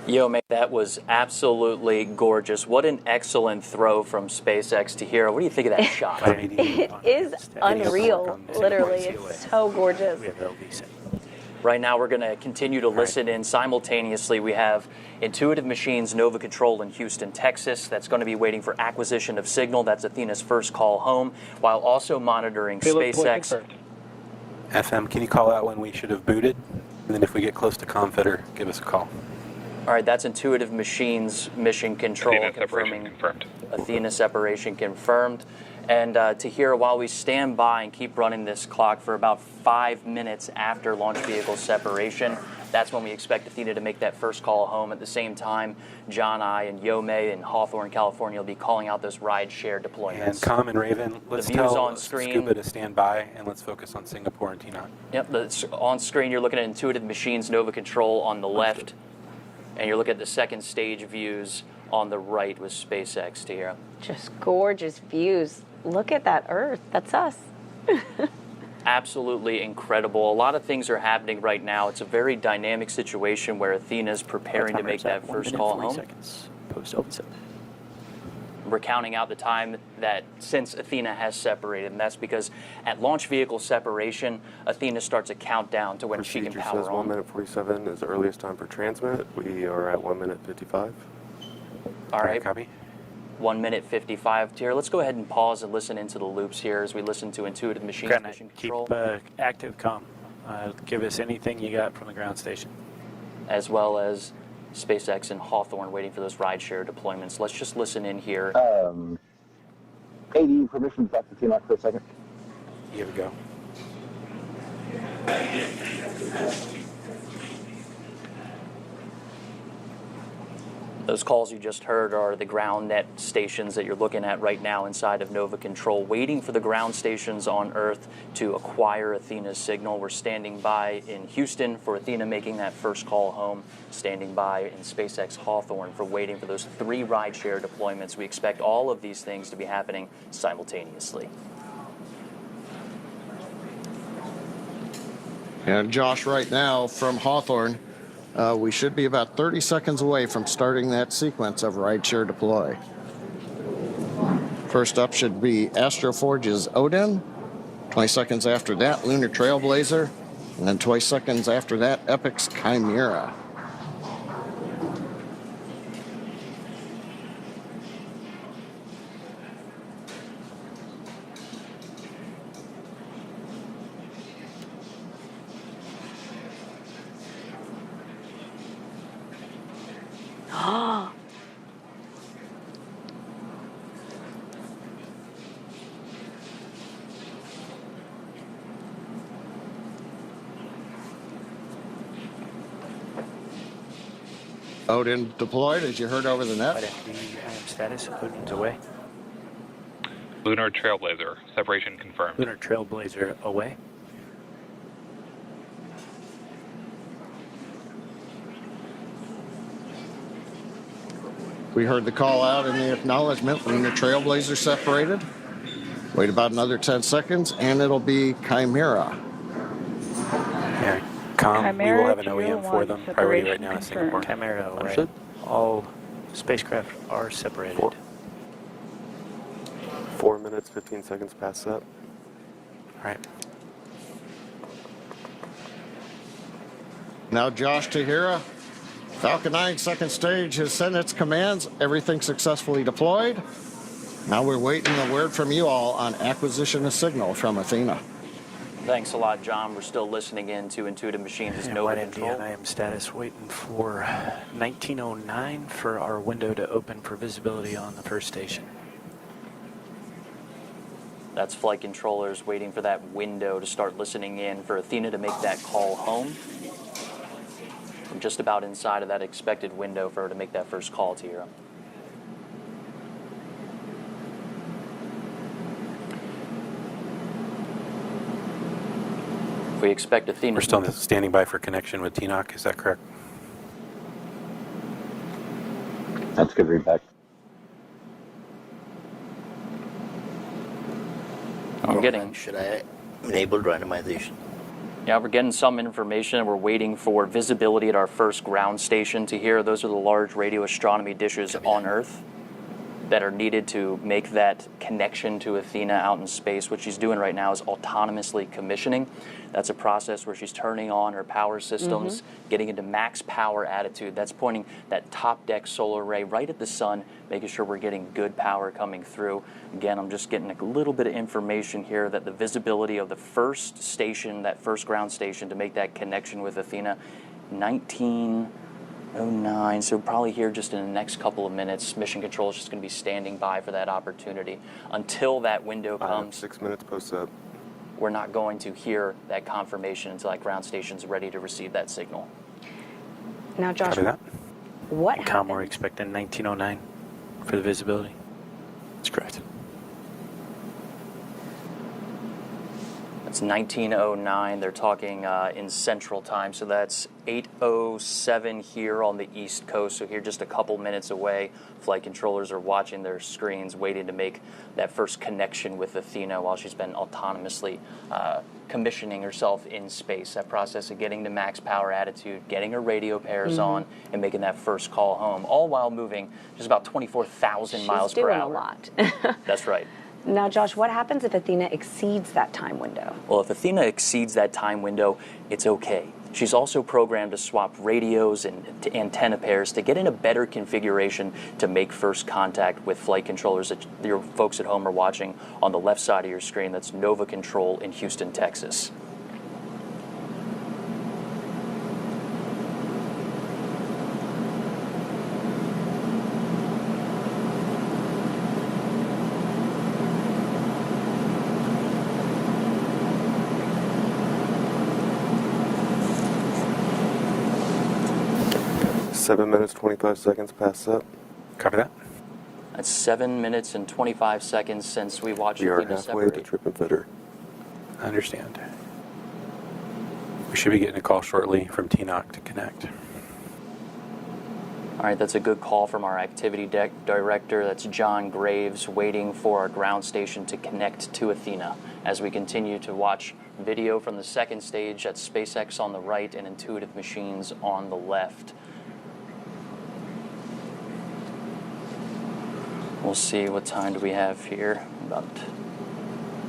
Yo, man, that was absolutely gorgeous. What an excellent throw from SpaceX to Tahira. What do you think of that shot? It is unreal, literally. It's so gorgeous. Right now, we're going to continue to listen in simultaneously. We have Intuitive Machines Nova Control in Houston, Texas. That's going to be waiting for acquisition of signal. That's Athena's first call home, while also monitoring SpaceX. FM, can you call out when we should have booted? And then if we get close to Confeder, give us a call. All right, that's Intuitive Machines Mission Control Athena confirming separation confirmed. Athena separation confirmed. And Tahira, while we stand by and keep running this clock for about 5 minutes after launch vehicle separation, that's when we expect Athena to make that first call home. At the same time, John, I, and Yomei in Hawthorne, California will be calling out those rideshare deployments. And Com and Raven, let's the views tell on screen. Scuba to stand by, and let's focus on Singapore and T-Knot. Yep, on screen you're looking at Intuitive Machines Nova Control on the left, and you're looking at the second stage views on the right with SpaceX, Tahira. Just gorgeous views. Look at that Earth. That's us. Absolutely incredible. A lot of things are happening right now. It's a very dynamic situation where Athena's preparing to make that first call home. We're counting out the time that since Athena has separated, and that's because at launch vehicle separation, Athena starts a countdown to when she can Procedure power says on. 1 minute 47 is the earliest time for transmit. We are at 1 minute 55. All right. Copy. 1 minute 55 here. Let's go ahead and pause and listen into the loops here as we listen to Intuitive Machines Mission Control. Keep active comm. Give us anything you got from the ground station. As well as SpaceX and Hawthorne waiting for those rideshare deployments. Let's just listen in here. AD permissions back to T-Knot for a second. Here we go. Those calls you just heard are the ground net stations that you're looking at right now inside of Nova Control, waiting for the ground stations on Earth to acquire Athena's signal. We're standing by in Houston for Athena making that first call home, standing by in SpaceX Hawthorne for waiting for those 3 rideshare deployments. We expect all of these things to be happening simultaneously. And Josh, right now from Hawthorne, we should be about 30 seconds away from starting that sequence of rideshare deploy. First up should be Astroforge's Odin. 20 seconds after that, Lunar Trailblazer. And then 20 seconds after that, Epic's Chimera. Odin deployed, as you heard over the net. Status, Odin's away. Lunar Trailblazer, separation confirmed. Lunar Trailblazer away. We heard the call out in the acknowledgement. Lunar Trailblazer separated. Wait about another 10 seconds, and it'll be Chimera. Yeah, Com, Chimera, we will have an OEM for them. Priority right now is Singapore. Chimera away. Understood. All spacecraft are separated. 4 minutes 15 seconds past that. All right. Now Josh Tahira. Falcon 9 second stage has sent its commands. Everything successfully deployed. Now we're waiting a word from you all on acquisition of signal from Athena. Thanks a lot, John. We're still listening in to Intuitive Machines' Yeah, Nova White Control. Indian, I am status waiting for 1909 for our window to open for visibility on the first station. That's flight controllers waiting for that window to start listening in for Athena to make that call home. We're just about inside of that expected window for her to make that first call, Tira. We expect Athena. We're still standing by for connection with TNOC, is that correct? That's good readback. I'm getting. Should I enable randomization? Yeah, we're getting some information. We're waiting for visibility at our first ground station to hear. Those are the large radio astronomy dishes on Earth that are needed to make that connection to Athena out in space. What she's doing right now is autonomously commissioning. That's a process where she's turning on her power systems, getting into max power attitude. That's pointing that top deck solar array right at the sun, making sure we're getting good power coming through. Again, I'm just getting a little bit of information here that the visibility of the first station, that first ground station, to make that connection with Athena, 1909, so probably here just in the next couple of minutes. Mission Control is just going to be standing by for that opportunity. Until that window comes, 6 minutes post-up. we're not going to hear that confirmation until that ground station's ready to receive that signal. Now, Josh, Copy that. what And happened? we're expecting 1909 for the visibility. That's correct. It's 1909. They're talking in Central Time, so that's 8:07 here on the East Coast. So here, just a couple minutes away, flight controllers are watching their screens, waiting to make that first connection with Athena while she's been autonomously commissioning herself in space. That process of getting to max power attitude, getting her radio pairs on, and making that first call home, all while moving just about 24,000 miles per hour. She's doing a lot. That's right. Now, Josh, what happens if Athena exceeds that time window? Well, if Athena exceeds that time window, it's okay. She's also programmed to swap radios and antenna pairs to get in a better configuration to make first contact with flight controllers that your folks at home are watching on the left side of your screen. That's Nova Control in Houston, Texas. Seven minutes, 25 seconds past up. Copy that. That's 7 minutes and 25 seconds since we watched We are Athena halfway separate. to trip and fitter. I understand. We should be getting a call shortly from TNOC to connect. All right, that's a good call from our activity director. That's John Graves, waiting for our ground station to connect to Athena as we continue to watch video from the second stage. That's SpaceX on the right and Intuitive Machines on the left. We'll see, what time do we have here? About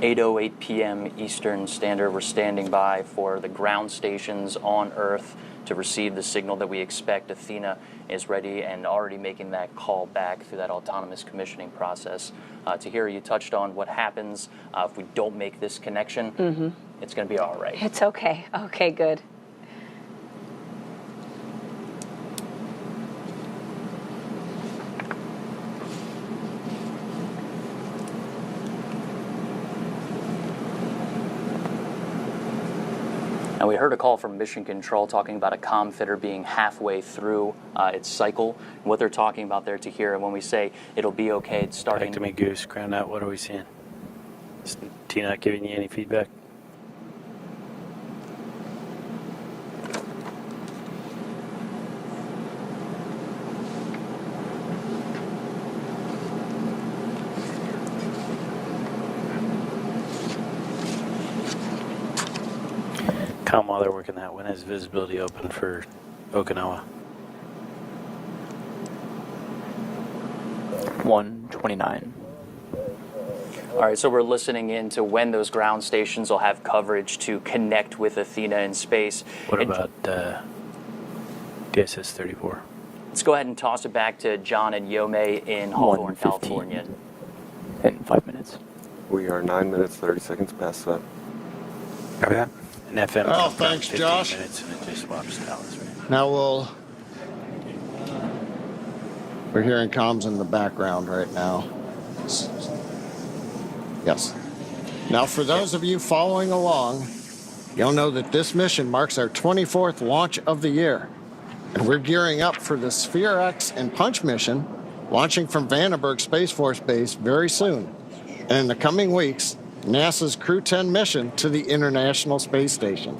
8:08 p.m. Eastern Standard. We're standing by for the ground stations on Earth to receive the signal that we expect. Athena is ready and already making that call back through that autonomous commissioning process. Tahira, you touched on what happens if we don't make this connection. It's going to be all right. It's okay. Okay, good. Now, we heard a call from Mission Control talking about a comm fitter being halfway through its cycle. And what they're talking about there, Tahira, when we say it'll be okay, it's starting. Back to me, Goose. Ground out. What are we seeing? Is TNOC giving you any feedback? Come while they're working that. When is visibility open for Okinawa? 1:29. All right, so we're listening in to when those ground stations will have coverage to connect with Athena in space. What about DSS 34? Let's go ahead and toss it back to John and Yome in Hawthorne, California. In 5 minutes. We are 9 minutes, 30 seconds past up. Copy that. And FM. Oh, thanks, 15 Josh. minutes and it just swaps towers, right? Now we're hearing comms in the background right now. Yes. Now, for those of you following along, you'll know that this mission marks our 24th launch of the year. And we're gearing up for the Sphere X and Punch mission, launching from Vandenberg Space Force Base very soon. And in the coming weeks, NASA's Crew 10 mission to the International Space Station.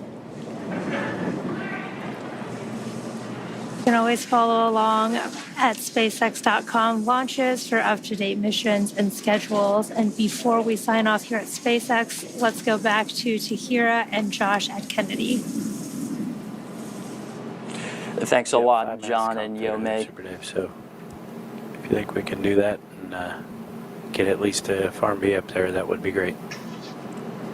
You can always follow along at SpaceX.com launches for up-to-date missions and schedules. And before we sign off here at SpaceX, let's go back to Tahira and Josh at Kennedy. Thanks a lot, John and Yomei. Super Dave. So if you think we can do that and get at least a Farm B up there, that would be great.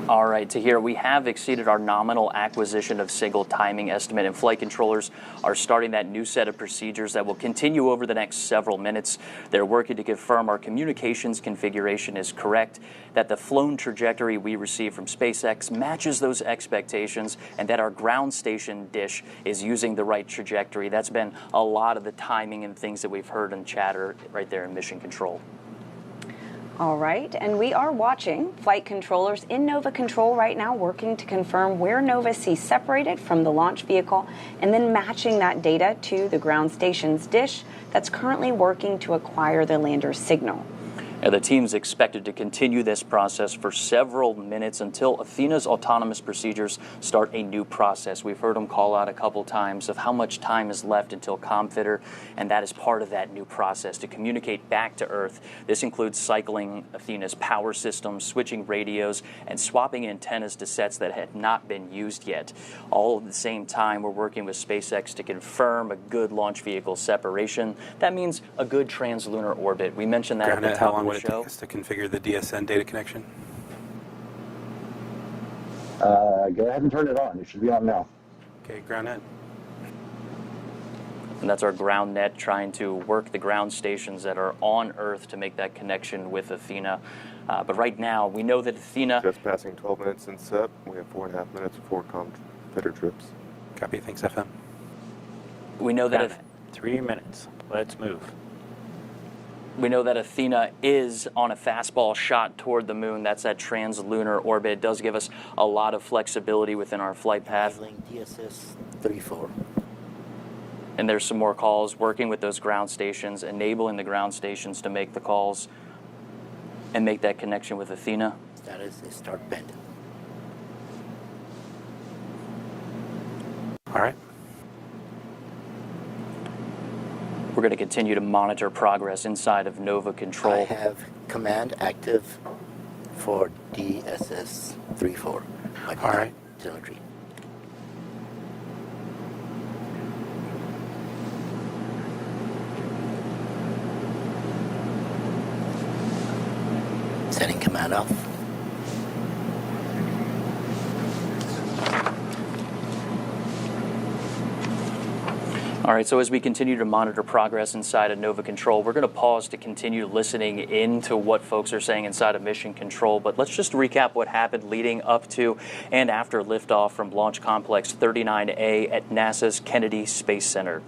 All right, Tahir, we have exceeded our nominal acquisition of single timing estimate, and flight controllers are starting that new set of procedures that will continue over the next several minutes. They're working to confirm our communications configuration is correct, that the flown trajectory we receive from SpaceX matches those expectations, and that our ground station dish is using the right trajectory. That's been a lot of the timing and things that we've heard in chatter right there in mission control. All right, and we are watching flight controllers in Nova Control right now, working to confirm where Nova sees separated from the launch vehicle, and then matching that data to the ground station's dish that's currently working to acquire the lander's signal. And the team's expected to continue this process for several minutes until Athena's autonomous procedures start a new process. We've heard them call out a couple times of how much time is left until ComFitter, and that is part of that new process to communicate back to Earth. This includes cycling Athena's power systems, switching radios, and swapping antennas to sets that had not been used yet. All at the same time, we're working with SpaceX to confirm a good launch vehicle separation. That means a good translunar orbit. We mentioned that at the top of the would it take us to configure the DSN data connection? Go ahead and turn it on. It should be on now. Okay, ground net. And that's our ground net trying to work the ground stations that are on Earth to make that connection with Athena. But right now, we know that Athena... Just passing 12 minutes in SEP. We have 4.5 minutes before ComFitter trips. Copy. Thanks, FM. We know that... 3 minutes. Let's move. We know that Athena is on a fastball shot toward the moon. That's that translunar orbit. It does give us a lot of flexibility within our flight path. DSS 34. And there's some more calls working with those ground stations, enabling the ground stations to make the calls and make that connection with Athena. Status is start bend. All right. We're going to continue to monitor progress inside of Nova Control. I have command active for DSS 34. All right. Telemetry. Setting command off. All right, so as we continue to monitor progress inside of Nova Control, we're going to pause to continue listening into what folks are saying inside of Mission Control. But let's just recap what happened leading up to and after liftoff from Launch Complex 39A at NASA's Kennedy Space Center.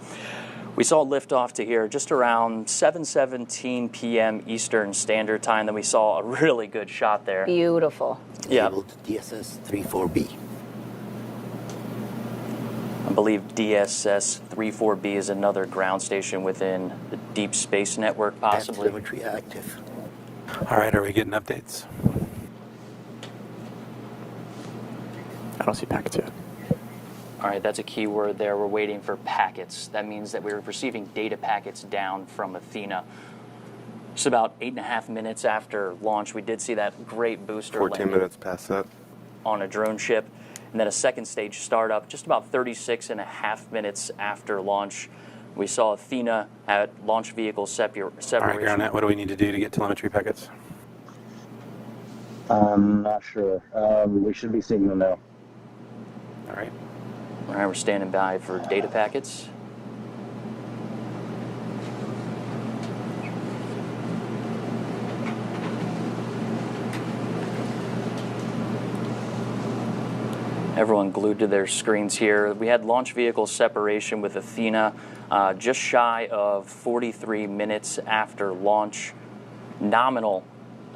We saw liftoff to here just around 7:17 p.m. Eastern Standard Time. Then we saw a really good shot there. Beautiful. Enabled DSS 34B. I believe DSS 34B is another ground station within the Deep Space Network, possibly. Telemetry active. All right, are we getting updates? I don't see packets yet. All right, that's a key word there. We're waiting for packets. That means that we're receiving data packets down from Athena. Just about 8.5 minutes after launch, we did see that great booster 14 minutes past that. On a drone ship. And then a second stage startup just about 36.5 minutes after launch. We saw Athena at launch vehicle separation. All right, ground net, what do we need to do to get telemetry packets? I'm not sure. We should be seeing them now. All right. All right, we're standing by for data packets. Everyone glued to their screens here. We had launch vehicle separation with Athena just shy of 43 minutes after launch. Nominal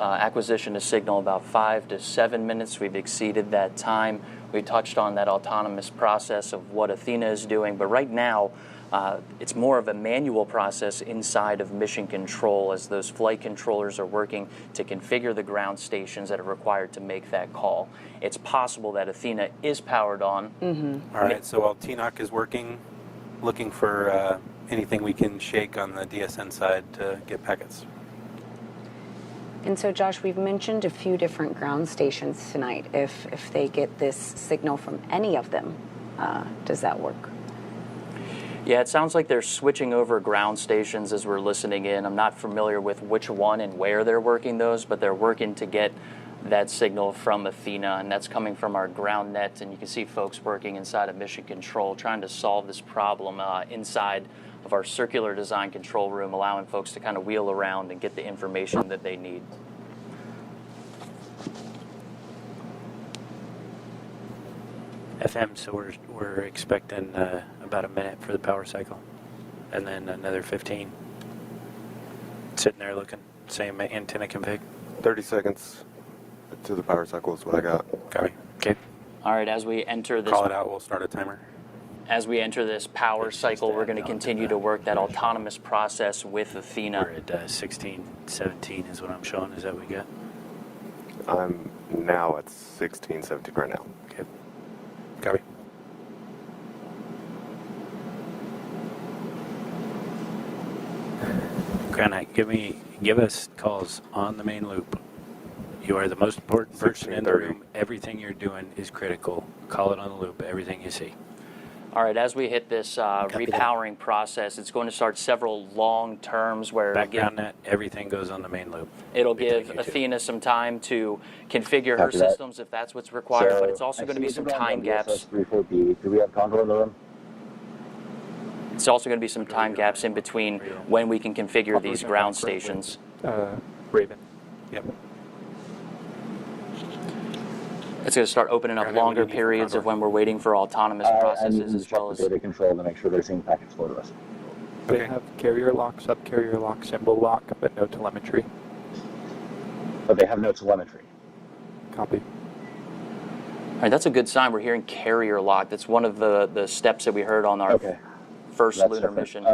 acquisition to signal about 5 to 7 minutes. We've exceeded that time. We touched on that autonomous process of what Athena is doing, but right now it's more of a manual process inside of mission control as those flight controllers are working to configure the ground stations that are required to make that call. It's possible that Athena is powered on. All right, so while TNOC is working, looking for anything we can shake on the DSN side to get packets. And so, Josh, we've mentioned a few different ground stations tonight. If they get this signal from any of them, does that work? Yeah, it sounds like they're switching over ground stations as we're listening in. I'm not familiar with which one and where they're working those, but they're working to get that signal from Athena, and that's coming from our ground net. And you can see folks working inside of mission control trying to solve this problem inside of our circular design control room, allowing folks to kind of wheel around and get the information that they need. FM, so we're expecting about a minute for the power cycle, and then another 15. Sitting there looking, same antenna config. 30 seconds to the power cycle is what I got. Copy. Okay. All right, as we enter this, Call it out, we'll start a timer. As we enter this power cycle, we're going to continue to work that autonomous process with Athena. We're at 16, 17 is what I'm showing. Is that what we got? I'm now at 16, 17 right now. Okay. Copy. Granite, give us calls on the main loop. You are the most important person in the room. Everything you're doing is critical. Call it on the loop, everything you see. All right, as we hit this repowering process, it's going to start several long terms where background net, everything goes on the main loop. It'll give Athena some time to configure her systems if that's what's required, but it's also going to be some time gaps. 34B. Do we have control in the room? It's also going to be some time gaps in between when we can configure these ground stations. Raven. Yep. It's going to start opening up longer periods of when we're waiting for autonomous processes as well as data control to make sure they're seeing packets flow to us. They have carrier lock, sub-carrier lock, symbol lock, but no telemetry. But they have no telemetry. Copy. All right, that's a good sign. We're hearing carrier lock. That's one of the steps that we heard on our first lunar mission.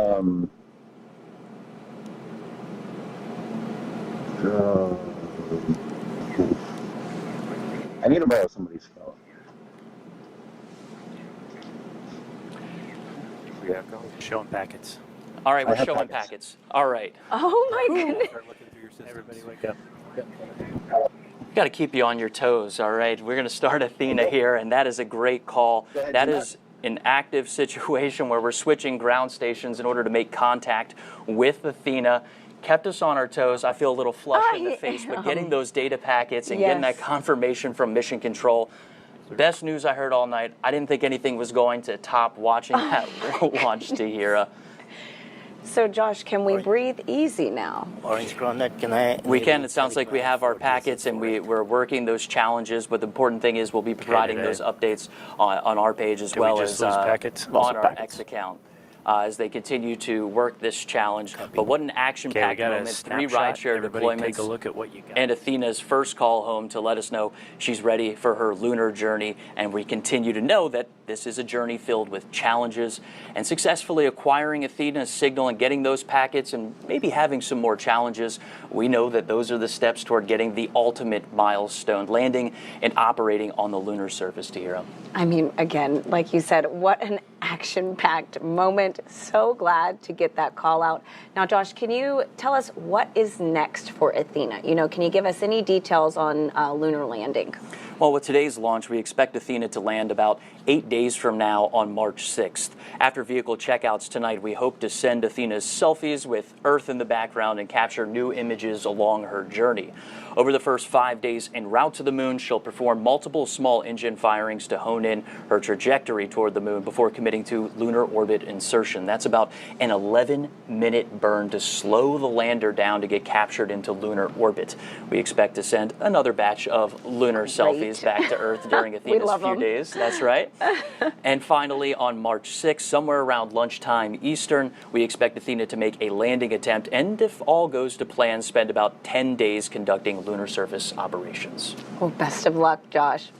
I need to borrow somebody's phone. We have going. Showing packets. All right, we're showing packets. All right. Oh my goodness. Everybody wake up. Got to keep you on your toes, all right? We're going to start Athena here, and that is a great call. That is an active situation where we're switching ground stations in order to make contact with Athena. Kept us on our toes. I feel a little flushed in the face, but getting those data packets and getting that confirmation from Mission Control, best news I heard all night. I didn't think anything was going to top watching that launch to Hera. So, Josh, can we breathe easy now? Orange Groundnut, can I? We can. It sounds like we have our packets and we're working those challenges, but the important thing is we'll be providing those updates on our page as well as packets? On our X account. As they continue to work this challenge. But what an action-packed moment. 3 rideshare deployments. Take a look at what you got. And Athena's first call home to let us know she's ready for her lunar journey. And we continue to know that this is a journey filled with challenges. And successfully acquiring Athena's signal and getting those packets and maybe having some more challenges, we know that those are the steps toward getting the ultimate milestone, landing and operating on the lunar surface, Tahira. I mean, again, like you said, what an action-packed moment. So glad to get that call out. Now, Josh, can you tell us what is next for Athena? You know, can you give us any details on lunar landing? Well, with today's launch, we expect Athena to land about 8 days from now on March 6th. After vehicle checkouts tonight, we hope to send Athena's selfies with Earth in the background and capture new images along her journey. Over the first 5 days en route to the moon, she'll perform multiple small engine firings to hone in her trajectory toward the moon before committing to lunar orbit insertion. That's about an 11-minute burn to slow the lander down to get captured into lunar orbit. We expect to send another batch of lunar selfies days back to Earth during Athena's love few them. days. That's right. And finally, on March 6th, somewhere around lunchtime Eastern, we expect Athena to make a landing attempt and, if all goes to plan, spend about 10 days conducting lunar surface operations. Well, best of luck, Josh.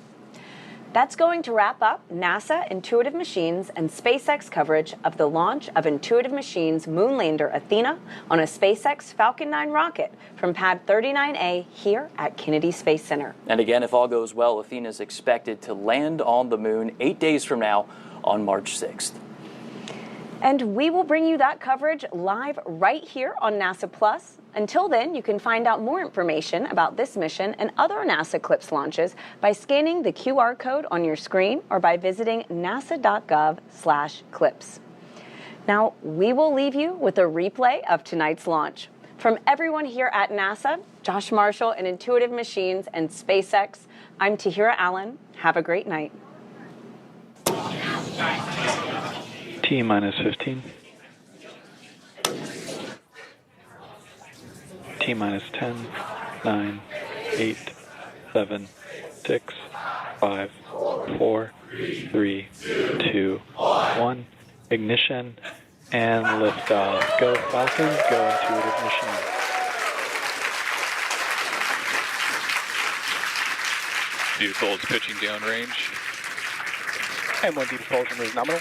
That's going to wrap up NASA, Intuitive Machines, and SpaceX coverage of the launch of Intuitive Machines moonlander Athena on a SpaceX Falcon 9 rocket from Pad 39A here at Kennedy Space Center. And again, if all goes well, Athena is expected to land on the moon 8 days from now on March 6th. And we will bring you that coverage live right here on NASA Plus. Until then, you can find out more information about this mission and other NASA CLIPS launches by scanning the QR code on your screen or by visiting nasa.gov/CLIPS. Now, we will leave you with a replay of tonight's launch. From everyone here at NASA, Josh Marshall and Intuitive Machines and SpaceX, I'm Tahira Allen. Have a great night. T-minus 15. T-minus 10, 9, 8, 7, 6, 5, 4, 3, 2, 1. Ignition and liftoff. Go Falcon, go Intuitive Machines. Vehicle is pitching downrange. M1 propulsion is nominal.